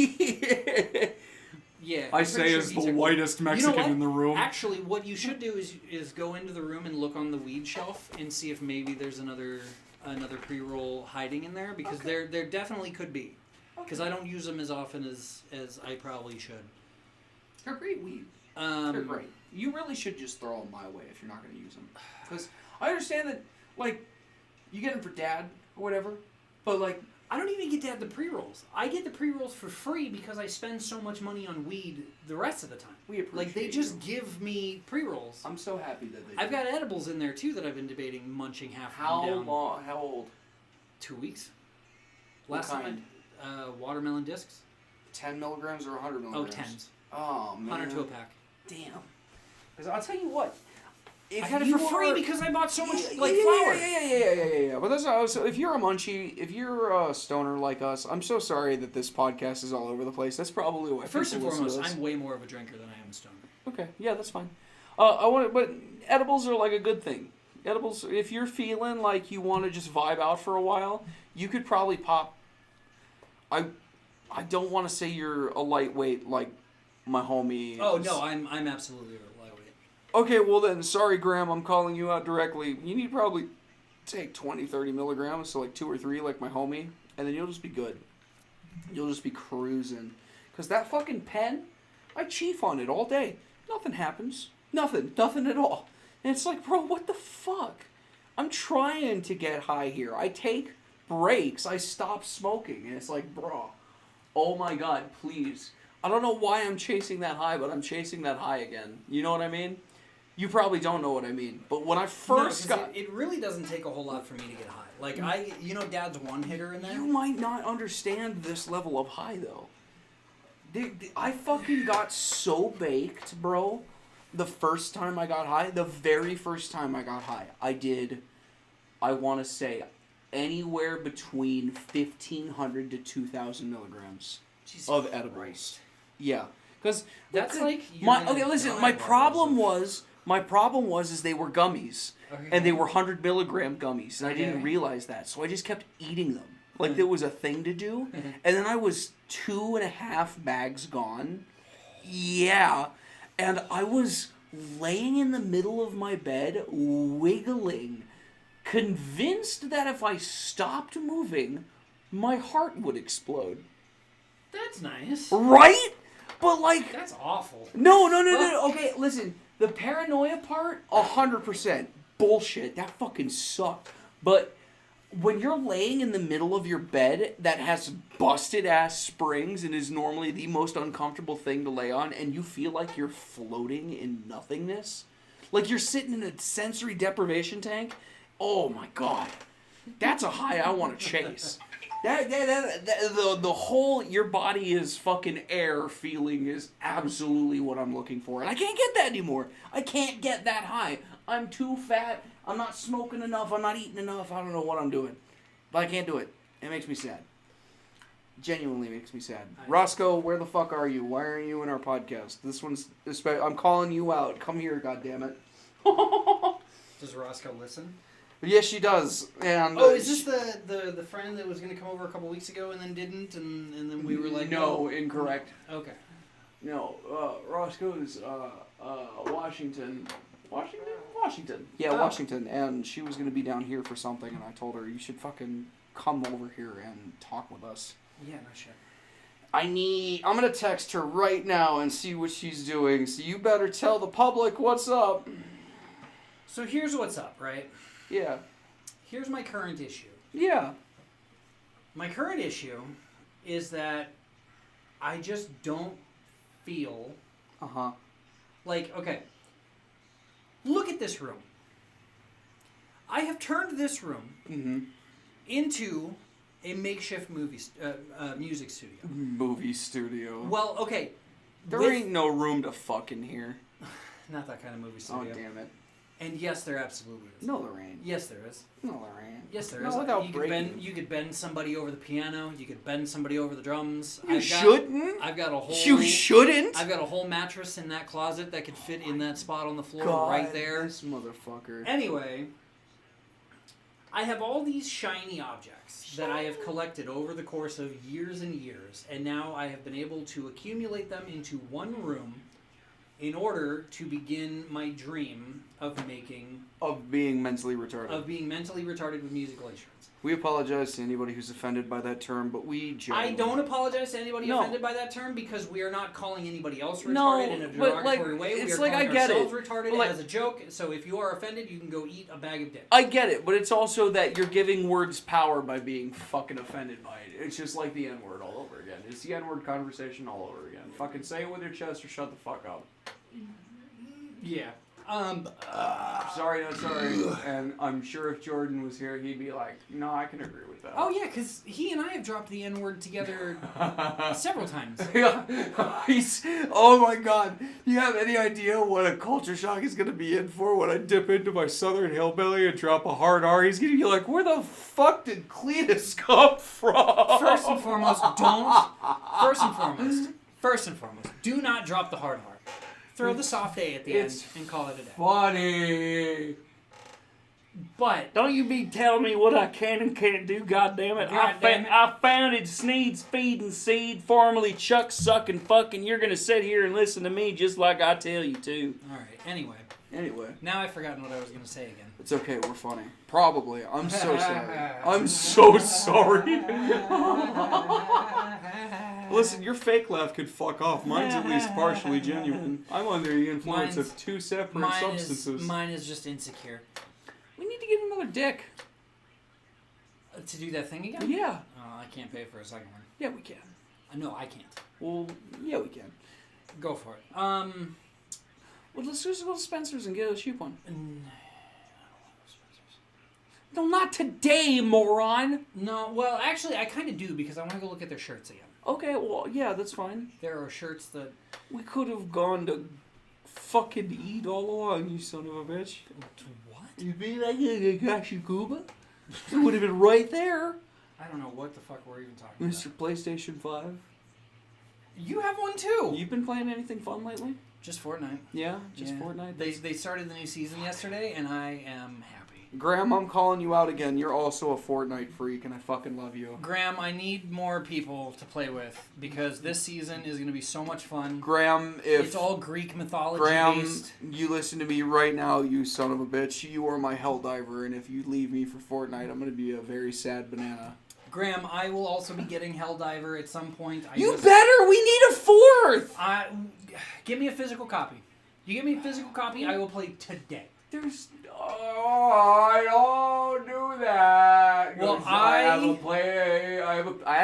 Yeah. I I'm say pretty sure as he the took- whitest Mexican you know what? in the room. Actually, what you should do is go into the room and look on the weed shelf and see if maybe there's another pre-roll hiding in there, because there definitely could be. Because I don't use them as often as I probably should. They're great weed. They're great. You really should just throw them my way if you're not going to use them. Because I understand that, like, you get them for dad or whatever, but, like, I don't even get to have the pre-rolls. I get the pre-rolls for free because I spend so much money on weed the rest of the time. we appreciate Like, they just give me pre-rolls. I'm so happy that they I've got edibles in there, too, that I've been debating munching half of How them down. long? How old? 2 weeks. What Last kind? time, watermelon discs. 10 milligrams or 100 Oh, milligrams? 10s. Oh, man. 100 to a pack. Damn. Because I'll tell you what. If I got it for free are- because I bought so much, Yeah, like, yeah, flour. Yeah. But that's so. If you're a munchie, if you're a stoner like us, I'm so sorry that this podcast is all over the place. That's probably why. First and people listen to foremost, us. I'm way more of a drinker than I am a stoner. Okay, yeah, that's fine. But edibles are like a good thing. Edibles, if you're feeling like you want to just vibe out for a while, you could probably pop. I don't want to say you're a lightweight like my homie. Oh is. no, I'm absolutely a lightweight. Okay, well then, sorry, Graham, I'm calling you out directly. You need to probably take 20, 30 milligrams, so like 2 or 3, like my homie, and then you'll just be good. You'll just be cruising. Because that fucking pen, I chief on it all day. Nothing happens. Nothing at all. And it's like, bro, what the fuck? I'm trying to get high here. I take breaks. I stop smoking. And it's like, bro, oh my God, please. I don't know why I'm chasing that high, but I'm chasing that high again. You know what I mean? You probably don't know what I mean. But when I first got... It really doesn't take a whole lot for me to get high. Like, Dad's one hitter in there. You might not understand this level of high, though. I fucking got so baked, bro. The first time I got high, the very first time I got high, I want to say, anywhere between 1,500 to 2,000 milligrams of edibles. Christ. Yeah. Because That's like... my problem was is they were gummies. Okay. And they were 100 milligram gummies, and I didn't Okay. realize that, so I just kept eating them like there was a thing to do. And then I was 2.5 bags gone. Yeah, and I was laying in the middle of my bed, wiggling, convinced that if I stopped moving, my heart would explode. That's nice. Right? But like, That's awful. no. Okay, listen. The paranoia part, 100% bullshit. That fucking sucked. But when you're laying in the middle of your bed that has busted ass springs and is normally the most uncomfortable thing to lay on, and you feel like you're floating in nothingness, like you're sitting in a sensory deprivation tank. Oh my god, that's a high I want to chase. The whole your body is fucking air feeling is absolutely what I'm looking for, and I can't get that anymore. I can't get that high. I'm too fat. I'm not smoking enough. I'm not eating enough. I don't know what I'm doing, but I can't do it. It makes me sad. Genuinely makes me sad. Roscoe, where the fuck are you? Why aren't you in our podcast? This one's I'm calling you out. Come here, goddammit. Does Roscoe listen? Yes, she does. And is this the friend that was going to come over a couple weeks ago and then didn't, and then we were like, no, incorrect. Okay. No, Roscoe's Washington. Washington. Yeah, Washington. And she was going to be down here for something, and I told her, you should fucking come over here and talk with us. Yeah, no shit. I'm going to text her right now and see what she's doing, so you better tell the public what's up. So here's what's up, right? Yeah. Here's my current issue. Yeah. My current issue is that I just don't feel... Like, okay... Look at this room. I have turned this room into a makeshift music studio. Movie studio. Well, okay. There ain't no room to fuck in here. Not that kind of movie studio. Oh, damn it. And yes, there absolutely is. No, there ain't. Yes, there is. No, there ain't. Yes, there no, is. Without you could bend somebody over the piano. You could bend somebody over the drums. You shouldn't. I've got a whole. You shouldn't. I've got a whole mattress in that closet that could fit in that spot on the floor God, right there. This motherfucker. Anyway, I have all these shiny objects that I have collected over the course of years and years, and now I have been able to accumulate them into one room in order to begin my dream of being mentally retarded. Of being mentally retarded with musical instruments. We apologize to anybody who's offended by that term, but I don't apologize to anybody offended by that term because we are not calling anybody else retarded in a derogatory way. We are calling ourselves retarded as a joke. So if you are offended, you can go eat a bag of dicks. I get it, but it's also that you're giving words power by being fucking offended by it. It's just like the N-word all over again. It's the N-word conversation all over again. Fucking say it with your chest or shut the fuck up. Yeah. Sorry, not sorry. And I'm sure if Jordan was here, he'd be like, no, I can agree with that. Oh, yeah, because he and I have dropped the N-word together several times. Yeah. Oh, my God. Do you have any idea what a culture shock is going to be in for when I dip into my Southern Hillbilly and drop a hard R? He's going to be like, where the fuck did Cletus come from? First and foremost, do not drop the hard R. Throw the soft A at the end and call it a day. Funny. But don't you be telling me what I can and can't do, goddammit. I founded Sneed's Feed and Seed, formerly Chuck Suck and Fuck, and you're going to sit here and listen to me just like I tell you to. Alright, anyway. Now I've forgotten what I was going to say again. It's okay, we're funny. Probably. I'm so sorry. I'm so sorry. Listen, your fake laugh could fuck off. Mine's at least partially genuine. I'm under the influence of two separate substances. Mine is just insecure. We need to get another dick. To do that thing again? Yeah. I can't pay for a second one. Yeah, we can. No, I can't. Well, yeah, we can. Go for it. Well, let's just go to Spencer's and get a cheap one. No, not today, moron! No, well, actually, I kind of do because I want to go look at their shirts again. Okay, well, yeah, that's fine. There are shirts that... We could have gone to fucking eat all along, you son of a bitch. What? You'd be like a Gashi Kuba? It would have been right there. I don't know what the fuck we're even talking about. Mr. PlayStation 5. You have one too! You've been playing anything fun lately? Just Fortnite. Yeah, just Fortnite. They started the new season yesterday, and I am happy. Graham, I'm calling you out again. You're also a Fortnite freak, and I fucking love you. Graham, I need more people to play with, because this season is going to be so much fun. Graham, it's all Greek mythology based. You listen to me right now, you son of a bitch. You are my helldiver, and if you leave me for Fortnite, I'm going to be a very sad banana. Graham, I will also be getting Helldiver at some point. You better! We need a fourth! Give me a physical copy. You give me a physical copy, I will play today. I don't do that. Well,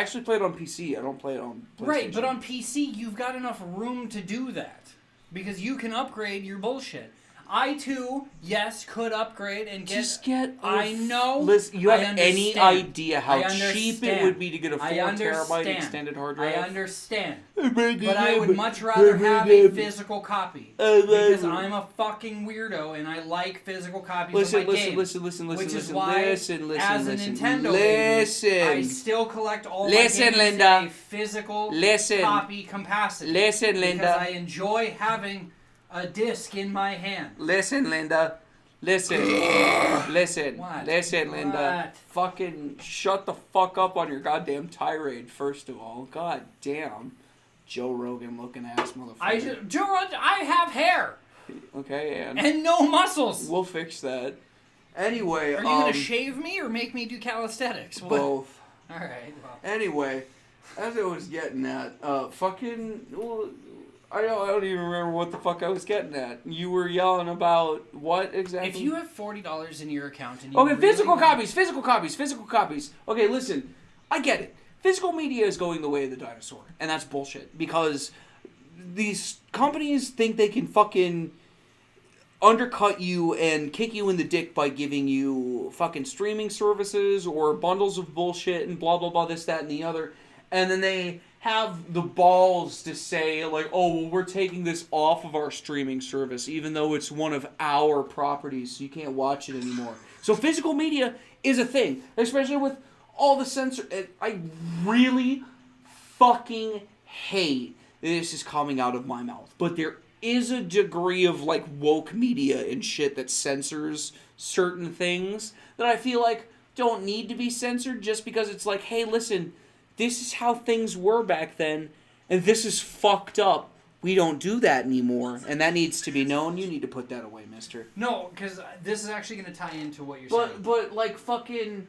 actually play it on PC. I don't play it on PlayStation. Right, but on PC, you've got enough room to do that. Because you can upgrade your bullshit. I, too, yes, could upgrade and get... Just get... I know. Listen, you have I any understand. idea how cheap it would be to get a 4 understand. terabyte extended hard drive? I understand. But I would much rather have a physical copy. Because I'm a fucking weirdo and I like physical copies of my games. Listen, which is why, as a Nintendo listen. baby, I still collect all my games Linda. in a physical Listen. copy capacity. Listen, Linda. Because I enjoy having a disc in my hand. Listen, Linda. Listen. Listen. What? Listen, Linda. What? Fucking shut the fuck up on your goddamn tirade, first of all. God damn. Joe Rogan looking ass motherfucker. I have hair. Okay, and no muscles. We'll fix that. Anyway, Are you gonna shave me or make me do calisthenics? Both. All right. Well. Anyway, as I was getting at, I don't even remember what the fuck I was getting at. You were yelling about what exactly? If you have $40 in your account and you okay, physical copies. Okay, listen, I get it. Physical media is going the way of the dinosaur, and that's bullshit because these companies think they can fucking undercut you and kick you in the dick by giving you fucking streaming services or bundles of bullshit and blah blah blah, this, that, and the other, and then they have the balls to say, like, oh, well, we're taking this off of our streaming service, even though it's one of our properties, so you can't watch it anymore. So physical media is a thing, especially with all the censor. I really fucking hate this is coming out of my mouth, but there is a degree of, like, woke media and shit that censors certain things that I feel like don't need to be censored just because it's like, hey, listen, this is how things were back then, and this is fucked up. We don't do that anymore, and that needs to be known. You need to put that away, mister. No, because this is actually going to tie into what you're saying. But, like, fucking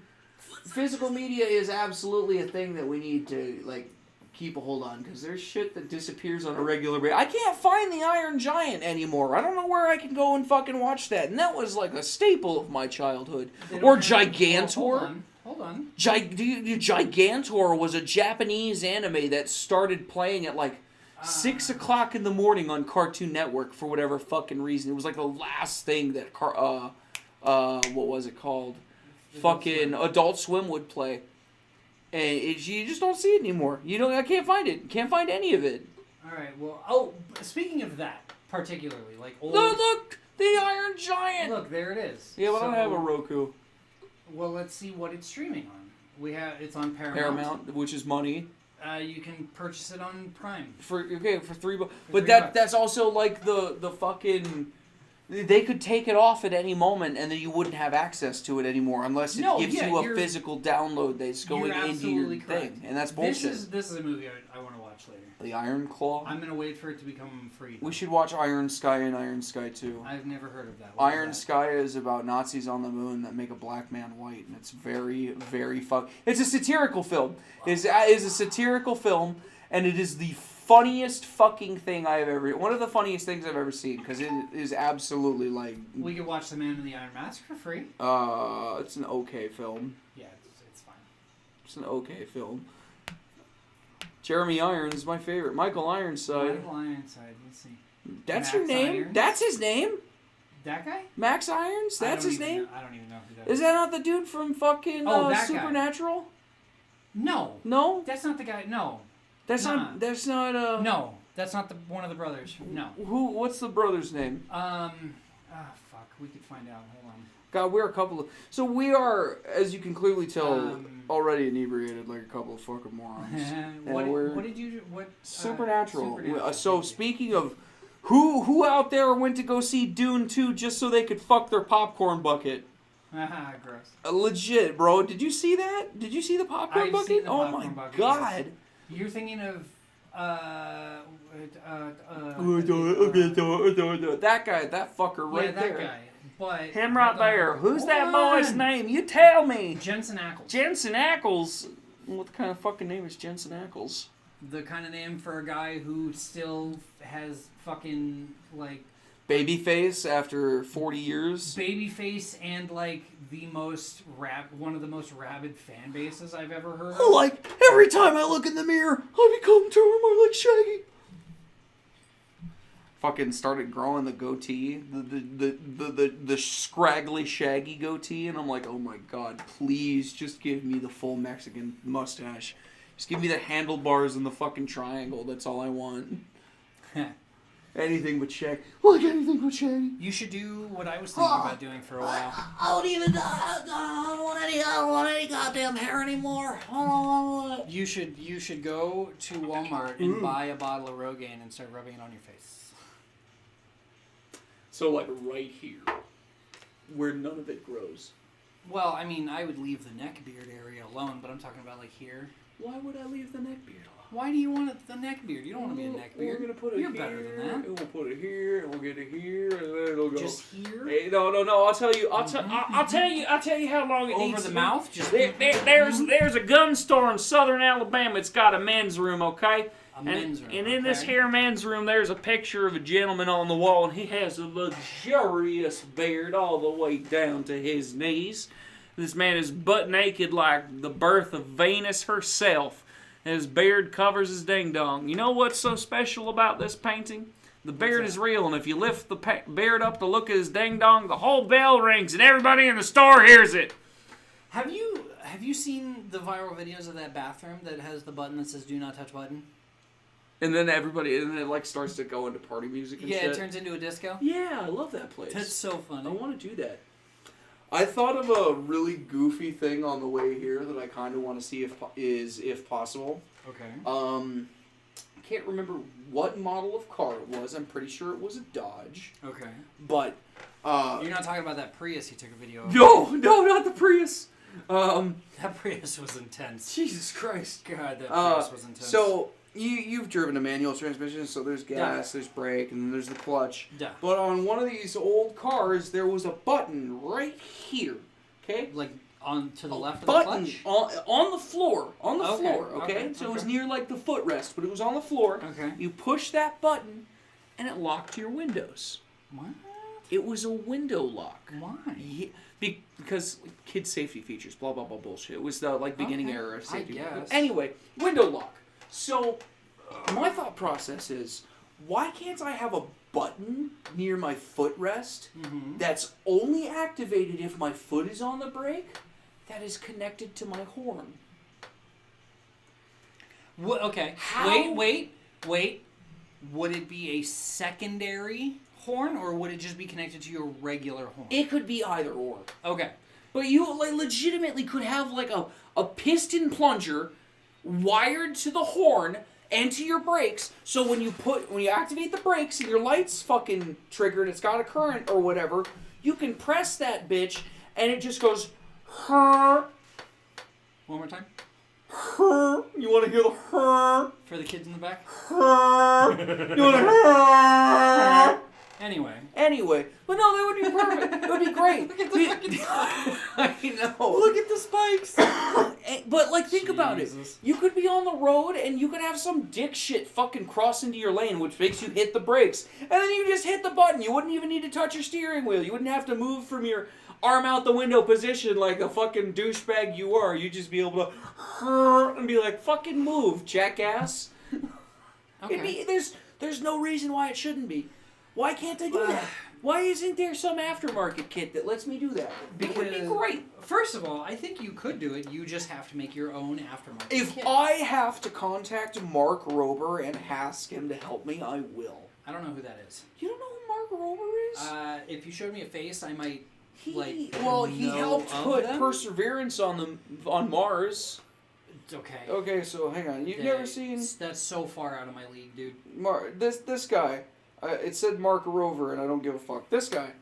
physical media is absolutely a thing that we need to, like, keep a hold on, because there's shit that disappears on a regular basis. I can't find the Iron Giant anymore. I don't know where I can go and fucking watch that, and that was, like, a staple of my childhood. Or Gigantor. Hold on. Gigantor was a Japanese anime that started playing at like 6 o'clock in the morning on Cartoon Network for whatever fucking reason. It was like the last thing that what was it called? Fucking Adult Swim would play, and you just don't see it anymore. I can't find it. Can't find any of it. All right. Well, speaking of that, particularly like old. Look, the Iron Giant. Look, there it is. Yeah, but I don't have a Roku. Well, let's see what it's streaming on. It's on Paramount. Which is money. You can purchase it on Prime. For $3. But that's also like the fucking. They could take it off at any moment, and then you wouldn't have access to it anymore unless it gives you a physical download that's going into your thing, and that's bullshit. This is a movie I want to watch later. The Iron Claw. I'm gonna wait for it to become free. We should watch Iron Sky and Iron Sky 2. I've never heard of that. Iron Sky is about Nazis on the moon that make a black man white, and it's very, very fun. It's a satirical film. It's a satirical film, and it is the funniest fucking thing one of the funniest things I've ever seen, because it is absolutely like. We could watch The Man in the Iron Mask for free. It's an okay film. Yeah, it's fine. It's an okay film. Jeremy Irons is my favorite. Michael Ironside. Let's see. That's Max your name? Irons? That's his name? That guy? Max Irons? That's his name? I don't even know who that is. Is that not the dude from fucking that Supernatural? Guy. No. No? That's not the guy. No. That's not. No, that's not one of the brothers. No. What's the brother's name? Fuck. We could find out. Hold on. God, we're a couple of. So we are, as you can clearly tell, already inebriated like a couple of fucking morons. What did you? Supernatural. Supernatural. So speaking of, who out there went to go see Dune 2 just so they could fuck their popcorn bucket? Gross. Legit, bro. Did you see that? Did you see the popcorn bucket? Seen the oh popcorn my bucket, god. Yes. You're thinking of that guy, that fucker right there. Yeah, that guy. But him right there. Who's that boy's name? You tell me. Jensen Ackles. Jensen Ackles. What kind of fucking name is Jensen Ackles? The kind of name for a guy who still has fucking like Babyface after 40 years. Babyface and like one of the most rabid fan bases I've ever heard of. Like, every time I look in the mirror, I become more like Shaggy. Fucking started growing the goatee, the scraggly Shaggy goatee, and I'm like, oh my god, please just give me the full Mexican mustache. Just give me the handlebars and the fucking triangle. That's all I want. Anything but Shaggy. Like anything but Shaggy. You should do what I was thinking about doing for a while. I don't want any goddamn hair anymore. I don't want it. You should go to Walmart and buy a bottle of Rogaine and start rubbing it on your face. So like right here, where none of it grows. Well, I mean, I would leave the neck beard area alone, but I'm talking about like here. Why would I leave the neck beard alone? Why do you want the neck beard? You don't want to be a neck beard. We're gonna put it You're here, better than that. and we'll put it here, and we'll get it here, and then it'll go. Just here? Hey, no. I'll tell you how long it needs Over the to mouth? Just There's a gun store in southern Alabama. It's got a men's room, okay? men's room. And in this here men's room, there's a picture of a gentleman on the wall, and he has a luxurious beard all the way down to his knees. This man is butt naked like the birth of Venus herself. And his beard covers his ding-dong. You know what's so special about this painting? The beard is real, and if you lift the beard up to look at his ding-dong, the whole bell rings, and everybody in the store hears it. Have you seen the viral videos of that bathroom that has the button that says "Do not touch" button? And then it like starts to go into party music and shit. Yeah, it turns into a disco. Yeah, I love that place. That's so funny. I want to do that. I thought of a really goofy thing on the way here that I kind of want to see if possible. Okay. I can't remember what model of car it was. I'm pretty sure it was a Dodge. Okay. But you're not talking about that Prius he took a video of. No, not the Prius. That Prius was intense. Jesus Christ. God, that Prius was intense. So you've driven a manual transmission, so there's gas, there's brake, and then there's the clutch. Yeah. But on one of these old cars, there was a button right here. Okay. Like on to the left of Button the clutch. on the floor. On the Okay, floor. Okay. okay, So it was okay. near like the footrest, but it was on the floor. Okay. You push that button, and it locked your windows. What? It was a window lock. Why? Yeah, because kid safety features, blah blah blah bullshit. It was the beginning Okay, era of safety. I guess. Anyway, window lock. So my thought process is, why can't I have a button near my footrest that's only activated if my foot is on the brake, that is connected to my horn? Okay. How? Wait. Would it be a secondary horn, or would it just be connected to your regular horn? It could be either or. Okay. But you legitimately could have like a piston plunger wired to the horn and to your brakes, so when you activate the brakes and your light's fucking triggered, it's got a current or whatever, you can press that bitch and it just goes One more time. You want to hear the For the kids in the back. You want to Anyway. But no, that would be perfect. It would be great. Look at the fucking I know. Look at the spikes. But like, think about it. Jesus. You could be on the road and you could have some dick shit fucking cross into your lane, which makes you hit the brakes, and then you just hit the button. You wouldn't even need to touch your steering wheel. You wouldn't have to move from your arm out the window position like a fucking douchebag you are. You'd just be able to and be like, fucking move, jackass. Okay. There's no reason why it shouldn't be. Why can't I do that? Why isn't there some aftermarket kit that lets me do that? It would be great. First of all, I think you could do it. You just have to make your own aftermarket If kit. I have to contact Mark Rober and ask him to help me, I will. I don't know who that is. You don't know who Mark Rober is? If you showed me a face, I might. He know helped of put them? Perseverance on Mars. Okay. Okay, so hang on. You've never seen That's so far out of my league, dude. this guy? It said Mark Rover, and I don't give a fuck. This guy.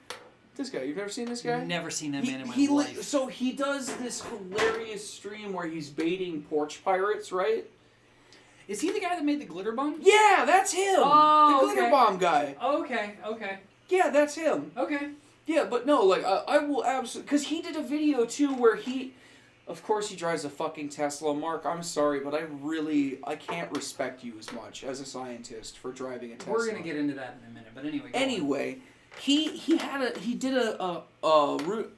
You've never seen this guy? Never seen that man in my life. So he does this hilarious stream where he's baiting porch pirates, right? Is he the guy that made the glitter bomb? Yeah, that's him. Oh, the glitter okay. bomb guy. Okay. Yeah, that's him. Okay. Yeah, but no, like, I will absolutely... Because he did a video, too, where he... Of course he drives a fucking Tesla. Mark, I'm sorry, but I can't respect you as much as a scientist for driving a Tesla. We're going to get into that in a minute, but anyway. Anyway, He did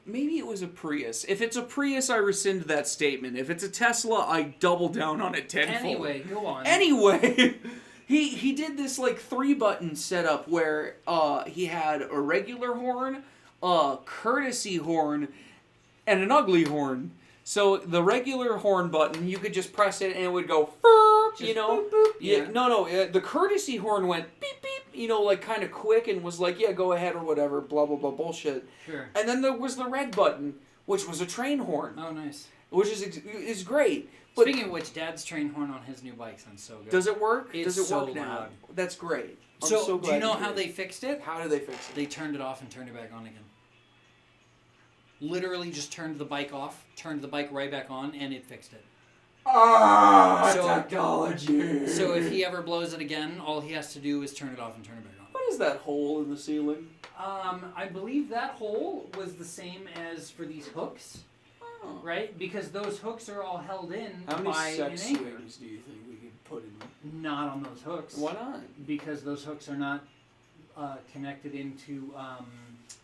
maybe it was a Prius. If it's a Prius, I rescind that statement. If it's a Tesla, I double down on it tenfold. Anyway, go on. Anyway, he did this like 3-button setup where he had a regular horn, a courtesy horn, and an ugly horn. So the regular horn button, you could just press it and it would go, Just you know? boop, boop, Yeah. No. The courtesy horn went beep beep, you know, like kind of quick and was like, yeah, go ahead or whatever, blah blah blah bullshit. Sure. And then there was the red button, which was a train horn, Oh, nice. which is great. But Speaking of which, Dad's train horn on his new bike sounds so good. does it work? It's does it so work now? loud. That's great. I'm So, so do glad you know to hear how it. they fixed it? How did they fix it? They turned it off and turned it back on again. Literally just turned the bike off, turned the bike right back on, and it fixed it. Technology. So if he ever blows it again, all he has to do is turn it off and turn it back on. What is that hole in the ceiling? I believe that hole was the same as for these hooks, Oh. right? Because those hooks are all held in How many by an sex anchor. swings do you think we could put in? Not on those hooks. Why not? Because those hooks are not connected into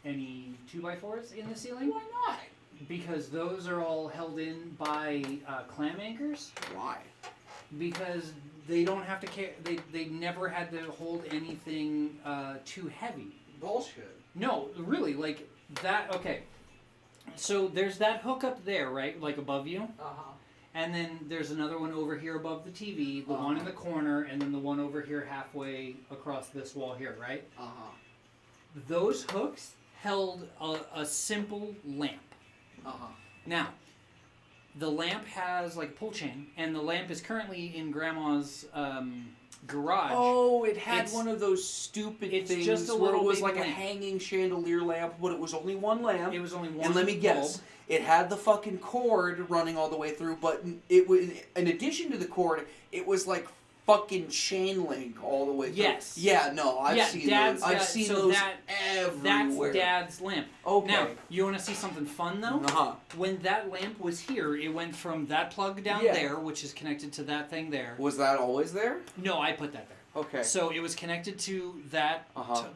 any 2x4s in the ceiling. Why not? Because those are all held in by clam anchors. Why? Because they don't have to carry. They never had to hold anything too heavy. Bullshit. No, really, like that. Okay, so there's that hook up there, right, like above you, and then there's another one over here above the TV, the one in the corner, and then the one over here halfway across this wall here, right? Those hooks held a simple lamp. Now, the lamp has like a pull chain, and the lamp is currently in Grandma's garage. Oh, it had It's- one of those stupid it's things just a where it little was big like a lamp. hanging chandelier lamp, but it was only one lamp. It was only one. And let me guess, bulb. it had the fucking cord running all the way through, but it was, in addition to the cord, it was like fucking chain link all the way through. Yes. Yeah, no, I've Yeah, seen Dad's those. I've got- seen so those That's everywhere. Dad's lamp. Okay. Now, you want to see something fun though? Uh-huh. When that lamp was here, it went from that plug down Yeah. there, which is connected to that thing there. Was that always there? No, I put that there. Okay. So it was connected to that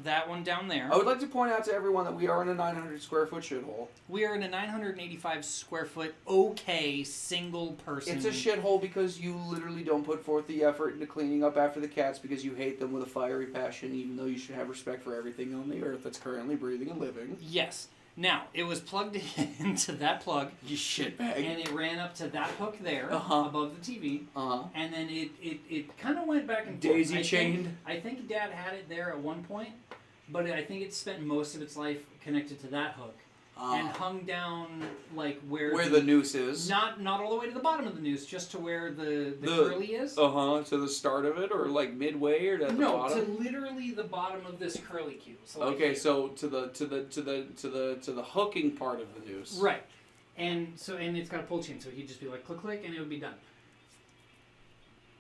that one down there. I would like to point out to everyone that we are in a 900 square foot shithole. We are in a 985 square foot, okay, single person. It's a shithole because you literally don't put forth the effort into cleaning up after the cats because you hate them with a fiery passion, even though you should have respect for everything on the earth that's currently breathing and living. Yes. Now, it was plugged into that plug, You shitbag. and it ran up to that hook there Uh-huh. above the TV. Uh-huh. And then it kind of went back and forth. Daisy chained. I think Dad had it there at one point, but I think it spent most of its life connected to that hook and hung down like where the noose is. not all the way to the bottom of the noose, just to where the curly is. To the start of it, or like midway, or to the No, bottom. to literally the bottom of this curly cue. So like Okay, here. so to the hooking part of the noose. Right, and it's got a pull chain, so he'd just be like click click, and it would be done.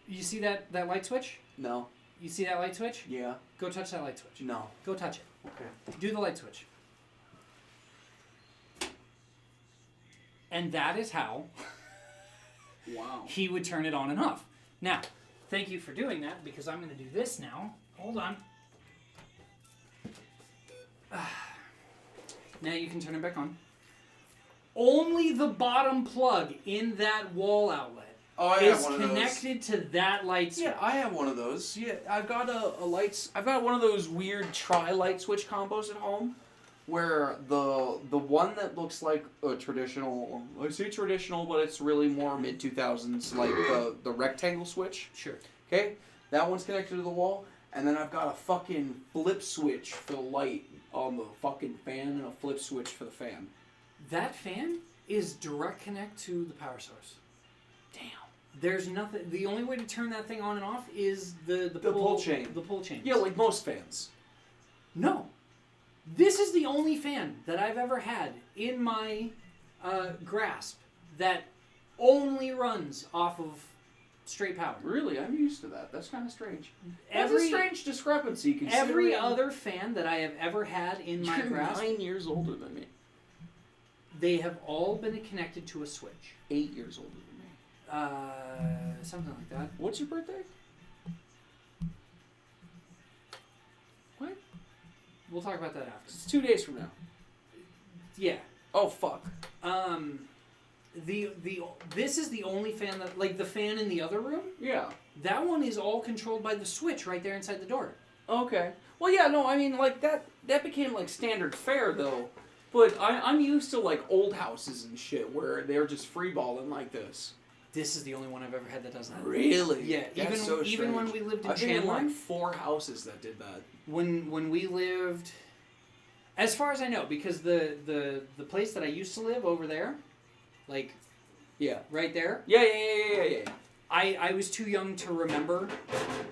You see that light switch? No. You see that light switch? Yeah. Go touch that light switch. No. Go touch it. Okay. Do the light switch. And that is how Wow. he would turn it on and off. Now, thank you for doing that, because I'm going to do this now. Hold on. Now you can turn it back on. Only the bottom plug in that wall outlet Oh, I is have one of those. connected to that light switch. Yeah, I have one of those. Yeah, I've got a lights. I've got one of those weird tri-light switch combos at home, where the one that looks like a traditional. I say traditional, but it's really more mid 2000s, like the rectangle switch. Sure. Okay, that one's connected to the wall, and then I've got a fucking flip switch for the light on the fucking fan, and a flip switch for the fan. That fan is direct connect to the power source. Damn. There's nothing. The only way to turn that thing on and off is the pull chain. The pull chain. Yeah, like most fans. No. This is the only fan that I've ever had in my grasp that only runs off of straight power. Really, I'm used to that. That's kind of strange. Every- That's a strange discrepancy. Every Considering other fan that I have ever had in my you're grasp, 9 years older than me. they have all been connected to a switch. 8 years older than me. Something like that. What's your birthday? What? We'll talk about that after. It's 2 days from now. Yeah. Oh, fuck. This is the only fan that, like the fan in the other room, Yeah. that one is all controlled by the switch right there inside the door. Okay. Well, yeah, no, I mean, like, that became, like, standard fare, though. But I'm used to, like, old houses and shit where they're just freeballing like this. This is the only one I've ever had that does that. Really? Yeah, That's even when we lived in I've been in, Chandler, like, 4 houses that did that. when we lived, as far as I know, because the place that I used to live over there, like, Yeah. right there, Yeah. I was too young to remember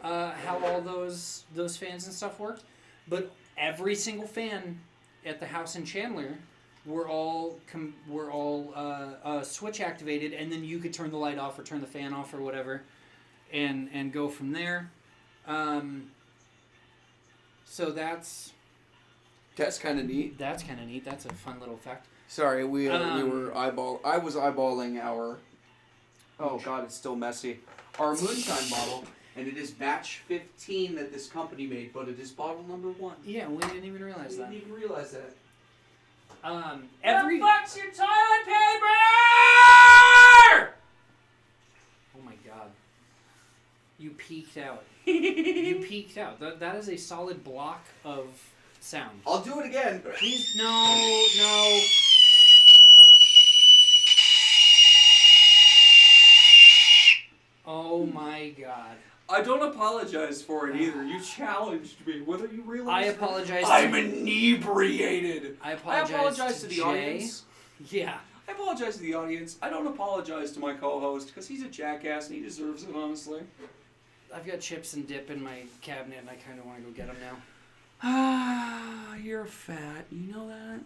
how all those fans and stuff worked, but every single fan at the house in Chandler were all switch activated, and then you could turn the light off or turn the fan off or whatever, and go from there. So that's kind of neat. That's kind of neat. That's a fun little fact. Sorry, we were I was eyeballing our. Oh God, it's still messy. Our moonshine bottle, and it is batch 15 that this company made, but it is bottle number 1. Yeah, we didn't even realize that. Didn't even realize that. Every. The fuck's your toilet paper? Oh my God. You peeked out. You peeked out. That is a solid block of sound. I'll do it again. Please, no. Oh my God. I don't apologize for it either. You challenged me, whether you realize. I apologize. I'm inebriated. I apologize to the Jay. audience. Yeah. I apologize to the audience. I don't apologize to my co-host because he's a jackass and he deserves it, honestly. I've got chips and dip in my cabinet, and I kind of want to go get them now. Ah, you're fat. You know that?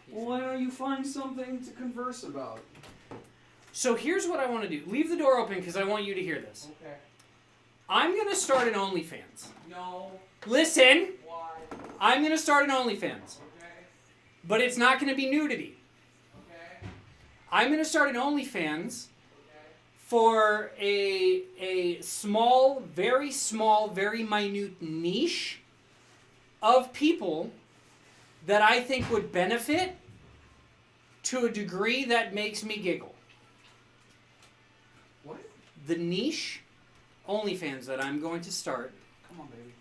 Well, why don't you find something to converse about? So here's what I want to do. Leave the door open because I want you to hear this. Okay. I'm going to start an OnlyFans. No. Listen. Why? I'm going to start an OnlyFans. Okay. But it's not going to be nudity. Okay. I'm going to start an OnlyFans for a small, very minute niche of people that I think would benefit to a degree that makes me giggle. What? The niche OnlyFans that I'm going to start Come on, baby.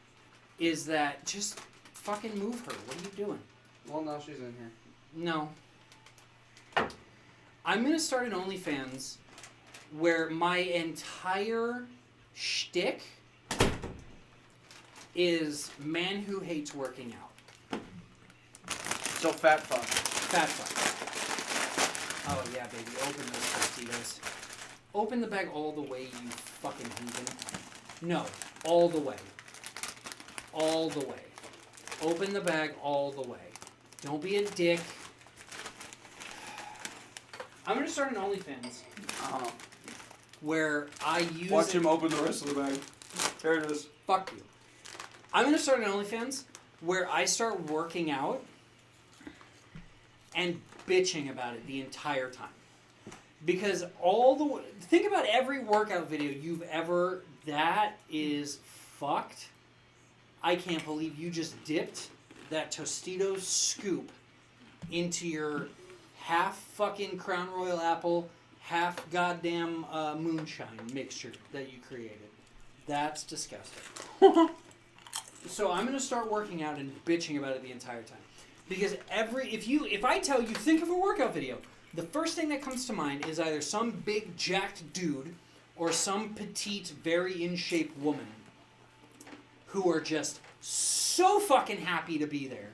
is that just fucking move her. What are you doing? Well, now she's in here. No. I'm going to start an OnlyFans where my entire shtick is man who hates working out. So fat fuck. Fat fuck. Oh yeah, baby. Open those Tostitos. Open the bag all the way, you fucking heathen. No. All the way. All the way. Open the bag all the way. Don't be a dick. I'm going to start an OnlyFans where I use... Watch him open the rest of the bag. There it is. Fuck you. I'm going to start an OnlyFans where I start working out and bitching about it the entire time. Because think about every workout video you've ever... That is fucked. I can't believe you just dipped that Tostitos scoop into your half fucking Crown Royal apple, half goddamn moonshine mixture that you created. That's disgusting. So I'm going to start working out and bitching about it the entire time. Because if I tell you, think of a workout video, the first thing that comes to mind is either some big jacked dude or some petite, very in shape woman who are just so fucking happy to be there.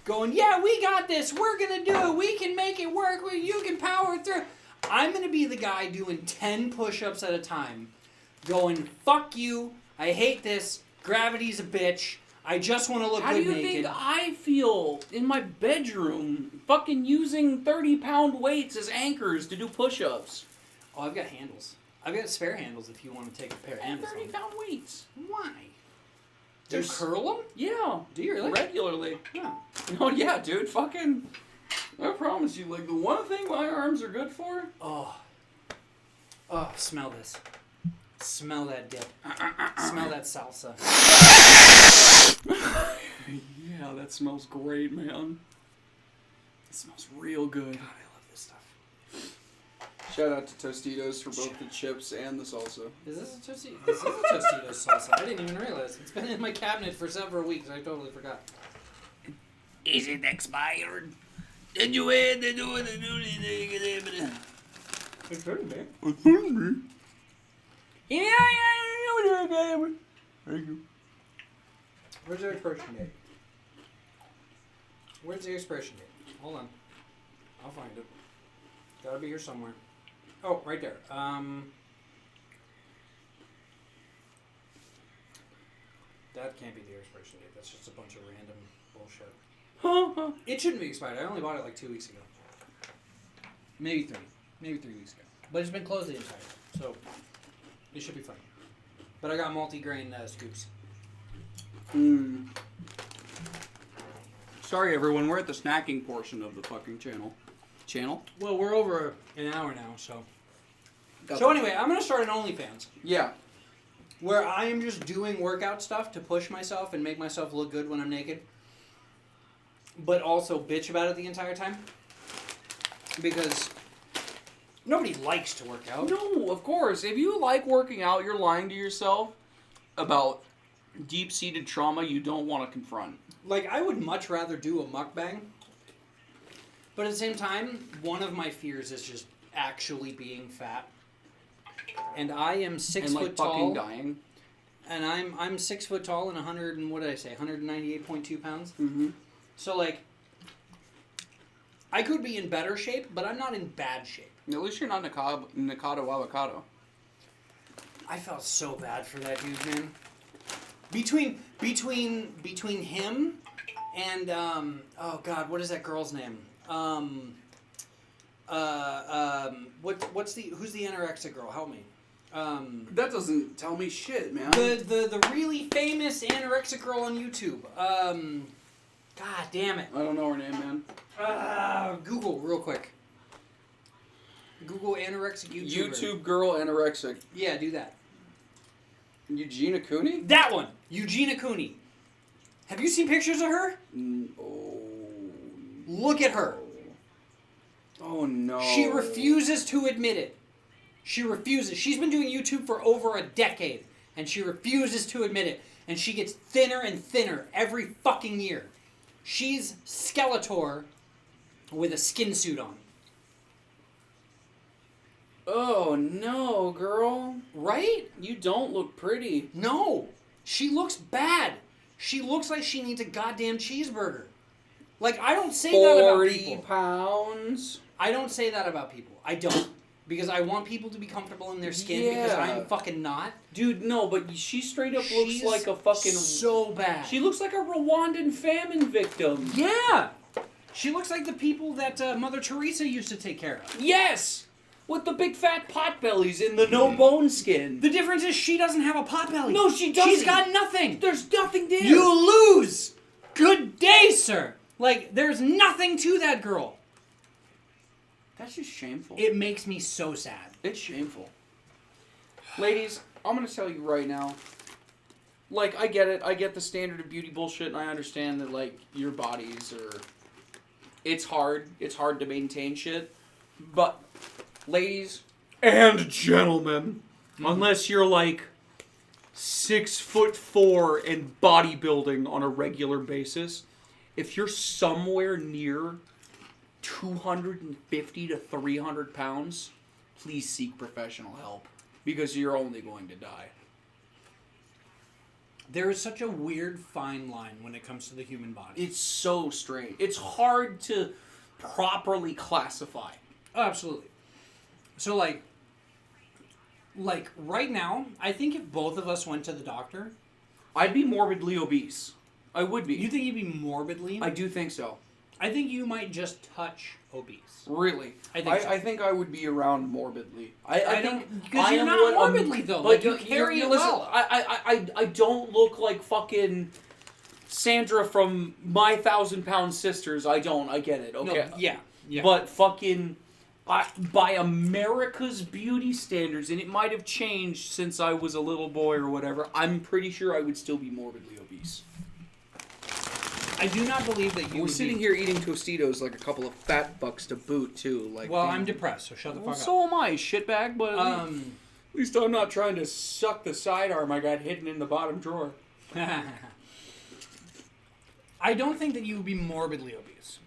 Going, yeah, we got this. We're going to do it. We can make it work. You can power through. I'm going to be the guy doing 10 push-ups at a time. Going, fuck you. I hate this. Gravity's a bitch. I just want to look How good do you naked. think I feel in my bedroom fucking using 30-pound weights as anchors to do push-ups? Oh, I've got handles. I've got spare handles if you want to take a pair of handles. 30-pound weights. Why? Do you curl them? Yeah. Do you really? Regularly. Yeah. Oh, yeah, dude. Fucking... I promise you, like, the one thing my arms are good for... Oh, smell this. Smell that dip. Smell that salsa. Yeah. Yeah, that smells great, man. It smells real good. God, I love this stuff. Shout out to Tostitos for both the chips and the salsa. Is this a Tostitos? This is a Tostitos salsa. I didn't even realize. It's been in my cabinet for several weeks. I totally forgot. Is it expired? Did you eat it? It's pretty big. Thank you. Where's the expiration date? Where's the expiration date? Hold on. I'll find it. Gotta be here somewhere. Oh, right there. That can't be the expiration date. That's just a bunch of random bullshit. It shouldn't be expired. I only bought it like 2 weeks ago. Maybe 3. Maybe 3 weeks ago. But it's been closed the entire time, so it should be fine. But I got multi-grain scoops. Sorry, everyone. We're at the snacking portion of the fucking channel. Well, we're over an hour now, so. Got So that. anyway, I'm gonna start an OnlyFans Yeah. where I am just doing workout stuff to push myself and make myself look good when I'm naked, but also bitch about it the entire time because nobody likes to work out. No, of course. If you like working out, you're lying to yourself about deep-seated trauma you don't want to confront. Like, I would much rather do a mukbang, but at the same time, one of my fears is just actually being fat. And I am 6 and foot like tall. fucking dying. And I'm 6 foot tall and 100 and what did I say? 198.2 pounds. Mm-hmm. So like, I could be in better shape, but I'm not in bad shape. At least you're not Nikado avocado. I felt so bad for that dude, man. Between him and oh god, what is that girl's name? Who's the anorexic girl? Help me. That doesn't tell me shit, man. The really famous anorexic girl on YouTube. God damn it. I don't know her name, man. Google real quick. Google anorexic YouTuber. YouTube girl anorexic. Yeah, do that. Eugenia Cooney? That one, Eugenia Cooney. Have you seen pictures of her? Oh. Look at her. Oh no. She refuses to admit it. She refuses. She's been doing YouTube for over a decade, and she refuses to admit it. And she gets thinner and thinner every fucking year. She's Skeletor with a skin suit on. Oh no, girl. Right? You don't look pretty. No. She looks bad. She looks like she needs a goddamn cheeseburger. Like, I don't say that about 40 people. pounds. I don't say that about people. I don't. Because I want people to be comfortable in their skin because I'm fucking not. Dude, no, but she straight up looks She's like a fucking... so bad. She looks like a Rwandan famine victim. Yeah! She looks like the people that Mother Teresa used to take care of. Yes! With the big fat pot bellies and the no bone skin. The difference is she doesn't have a pot belly. No, she doesn't. She's got nothing. There's nothing there. You lose! Good day, sir! Like, there's nothing to that girl. That's just shameful. It makes me so sad. It's shameful. Ladies, I'm going to tell you right now. Like, I get it. I get the standard of beauty bullshit, and I understand that, like, your bodies are... It's hard. It's hard to maintain shit. But, ladies and gentlemen, unless you're, like, 6'4" and bodybuilding on a regular basis, if you're somewhere near 250 to 300 pounds, please seek professional help because you're only going to die. There is such a weird fine line when it comes to the human body. It's so strange. It's hard to properly classify. Oh, absolutely. So, like right now, I think if both of us went to the doctor... I'd be morbidly obese. I would be. You think you'd be morbidly? I do think so. I think you might just touch obese. Really? I think so. I think I would be around morbidly. I think... Because you're not morbidly, though. Like, you carry it listen, well. I don't look like fucking Sandra from My 1,000 Pound Sisters. I don't. I get it. Okay. No, yeah. But fucking... by America's beauty standards, and it might have changed since I was a little boy or whatever, I'm pretty sure I would still be morbidly obese. I do not believe that you. We're sitting here eating Tostitos like a couple of fat fucks to boot too. Like, well, I'm depressed, so shut the fuck up. So am I, shitbag. But at least I'm not trying to suck the sidearm I got hidden in the bottom drawer. I don't think that you would be morbidly obese.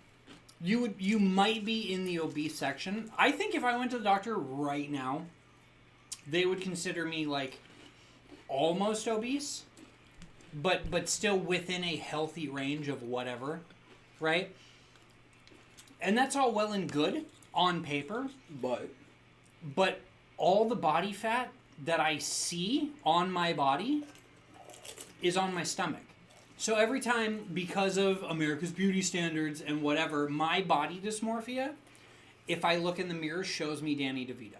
You might be in the obese section. I think if I went to the doctor right now, they would consider me like almost obese, but still within a healthy range of whatever, right? And that's all well and good on paper, but all the body fat that I see on my body is on my stomach. So every time, because of America's beauty standards and whatever, my body dysmorphia, if I look in the mirror, shows me Danny DeVito.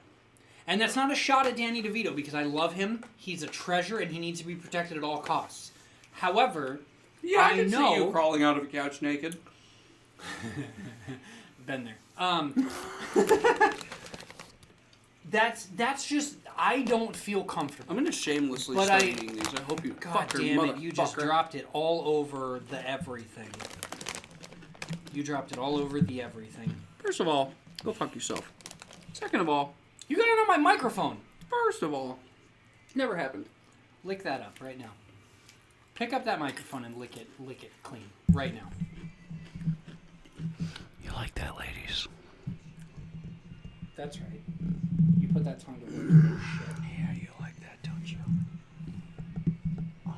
And that's not a shot at Danny DeVito, because I love him. He's a treasure, and he needs to be protected at all costs. However, I can see you crawling out of a couch naked. Been there. That's just, I don't feel comfortable. I'm gonna shamelessly start eating these. I hope you God damn it, you just dropped it all over the everything. You dropped it all over the everything. First of all, go fuck yourself. Second of all, you got it on my microphone. First of all, never happened. Lick that up right now. Pick up that microphone and lick it clean right now. You like that, ladies? That's right. You put that tongue to work. Shit. Yeah, you like that, don't you?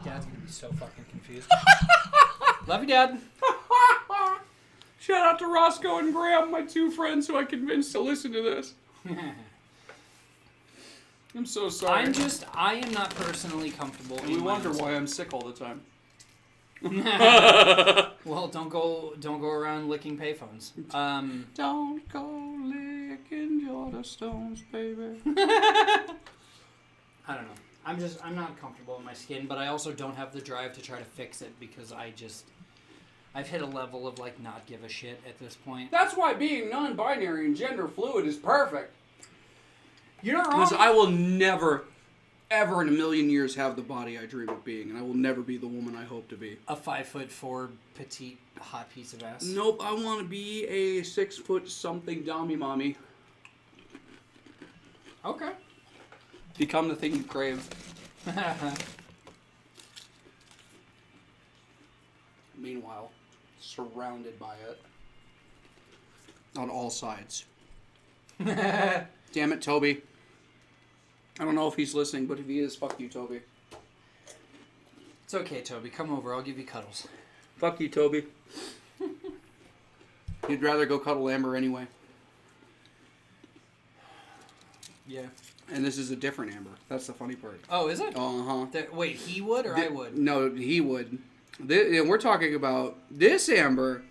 Dad's gonna be so fucking confused. Love you, Dad. Shout out to Roscoe and Graham, my two friends who I convinced to listen to this. I'm so sorry. I am not personally comfortable. And we wonder why I'm sick all the time. Well, don't go around licking payphones. Don't go licking Georgia Stones, baby. I don't know. I'm not comfortable in my skin, but I also don't have the drive to try to fix it because I've hit a level of like not give a shit at this point. That's why being non-binary and gender fluid is perfect. You're not wrong. Because I will never, ever in a million years have the body I dream of being, and I will never be the woman I hope to be. A 5'4" petite hot piece of ass. Nope, I want to be a 6 foot something dummy mommy. Okay. Become the thing you crave. Meanwhile, surrounded by it. On all sides. Damn it, Toby. I don't know if he's listening, but if he is, fuck you, Toby. It's okay, Toby. Come over. I'll give you cuddles. Fuck you, Toby. You'd rather go cuddle Amber anyway. Yeah. And this is a different Amber. That's the funny part. Oh, is it? Uh-huh. Wait, he would or I would? No, he would. And we're talking about this Amber.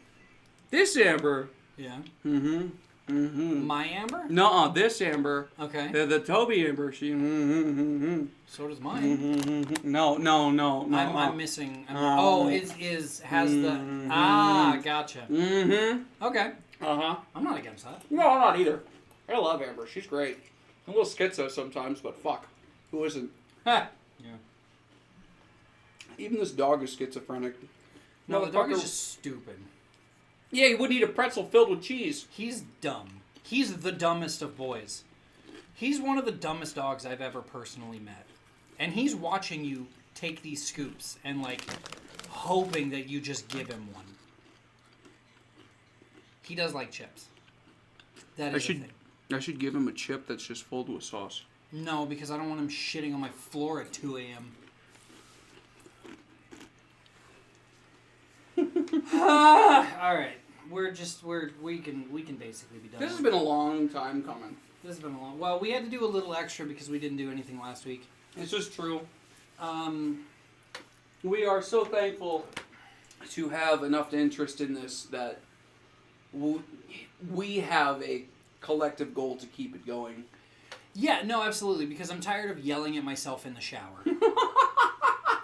This Amber. Yeah. Mm-hmm. Mm-hmm. My Amber? Nuh-uh, this Amber. Okay. The Toby Amber, she... So does mine. No. I'm missing... has the... Gotcha. Mm-hmm. Okay. Uh-huh. I'm not against that. No, I'm not either. I love Amber. She's great. I'm a little schizo sometimes, but fuck. Who isn't? Ha! Yeah. Even this dog is schizophrenic. No, the dog is just stupid. Yeah, he wouldn't eat a pretzel filled with cheese. He's dumb. He's the dumbest of boys. He's one of the dumbest dogs I've ever personally met. And he's watching you take these scoops and, like, hoping that you just give him one. He does like chips. That is a thing. I should give him a chip that's just filled with sauce. No, because I don't want him shitting on my floor at 2 a.m. All right, we can basically be done. This has been a long time coming. This has been a long. Well, we had to do a little extra because we didn't do anything last week. This is true. We are so thankful to have enough interest in this that we have a collective goal to keep it going. Yeah, no, absolutely, because I'm tired of yelling at myself in the shower.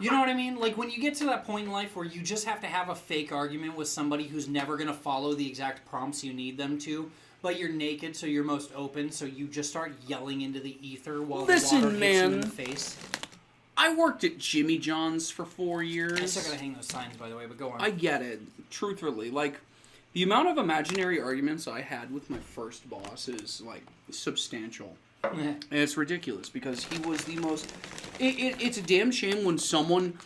You know what I mean? Like, when you get to that point in life where you just have to have a fake argument with somebody who's never going to follow the exact prompts you need them to, but you're naked, so you're most open, so you just start yelling into the ether while the water hits you in the face. I worked at Jimmy John's for 4 years. I still gotta hang those signs, by the way, but go on. I get it. Truthfully, like, the amount of imaginary arguments I had with my first boss is, like, substantial. And it's ridiculous because he was the most... It's a damn shame when someone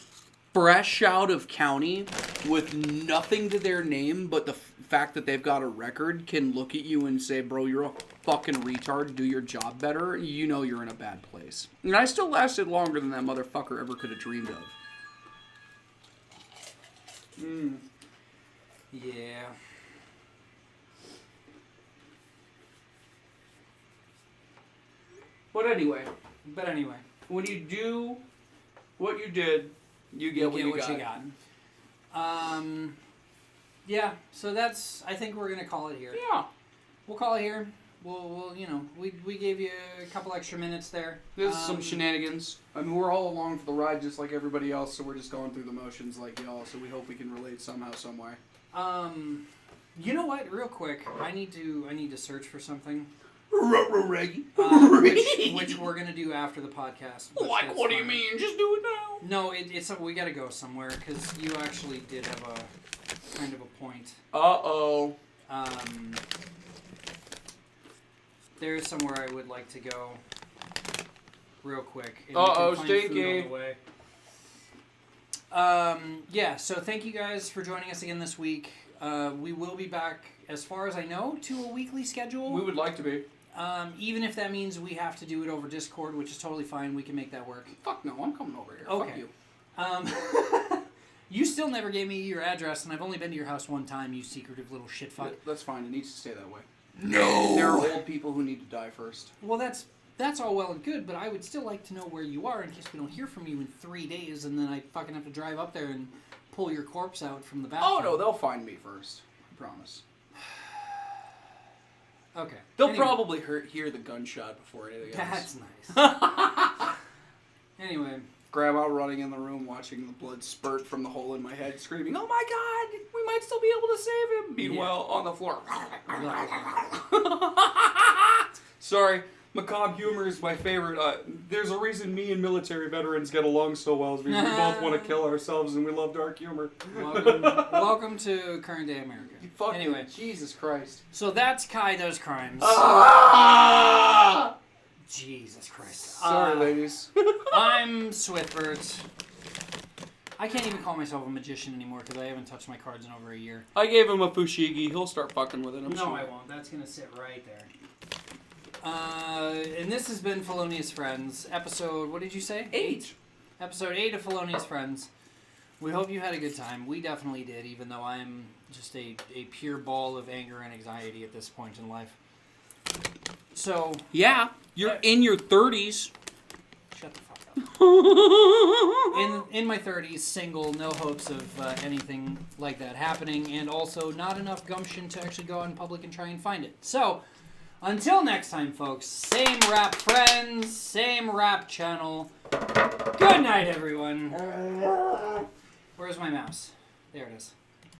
fresh out of county with nothing to their name but the fact that they've got a record can look at you and say, bro, you're a fucking retard, do your job better, you know you're in a bad place. And I still lasted longer than that motherfucker ever could have dreamed of. Yeah. But anyway, When you do what you did, you get what you got. Yeah, so that's, I think we're going to call it here. Yeah. We'll call it here. We'll you know, we gave you a couple extra minutes there. This is some shenanigans. I mean, we're all along for the ride just like everybody else, so we're just going through the motions like y'all, so we hope we can relate somehow, some way. You know what? Real quick, I need to search for something. Reggie. Which we're gonna do after the podcast. Like, what do you mean? Just do it now. No, it's we gotta go somewhere because you actually did have a kind of a point. Uh-oh. There's somewhere I would like to go. Real quick. Uh-oh, stinky. stinky. Yeah. So thank you guys for joining us again this week. We will be back, as far as I know, to a weekly schedule. We would like to be. Even if that means we have to do it over Discord, which is totally fine. We can make that work. Fuck no, I'm coming over here. Okay. Fuck you. You still never gave me your address, and I've only been to your house one time, you secretive little shit fuck. That's fine. It needs to stay that way. No! There are old people who need to die first. Well, that's all well and good, but I would still like to know where you are in case we don't hear from you in 3 days, and then I fucking have to drive up there and pull your corpse out from the bathroom. Oh, no, they'll find me first. I promise. Okay. They'll probably hear the gunshot before anything else. That's nice. Anyway. Grandma running in the room watching the blood spurt from the hole in my head, screaming, "Oh my God, we might still be able to save him!" Meanwhile, on the floor. Sorry, macabre humor is my favorite. There's a reason me and military veterans get along so well, is because we both want to kill ourselves and we love dark humor. Welcome to current day America. Anyway, Jesus Christ. So that's Kai Does Crimes. Jesus Christ. Sorry, ladies. I'm Swithbert. I can't even call myself a magician anymore because I haven't touched my cards in over a year. I gave him a fushigi. He'll start fucking with it, I'm sure. No, I won't. That's going to sit right there. And this has been Felonious Friends. Episode, what did you say? 8. Episode 8 of Felonious Friends. We hope you had a good time. We definitely did, even though I'm just a pure ball of anger and anxiety at this point in life. So... Yeah, you're in your 30s. Shut the fuck up. In my 30s, single, no hopes of anything like that happening, and also not enough gumption to actually go out in public and try and find it. So, until next time, folks, same rap friends, same rap channel. Good night, everyone. Where's my mouse? There it is.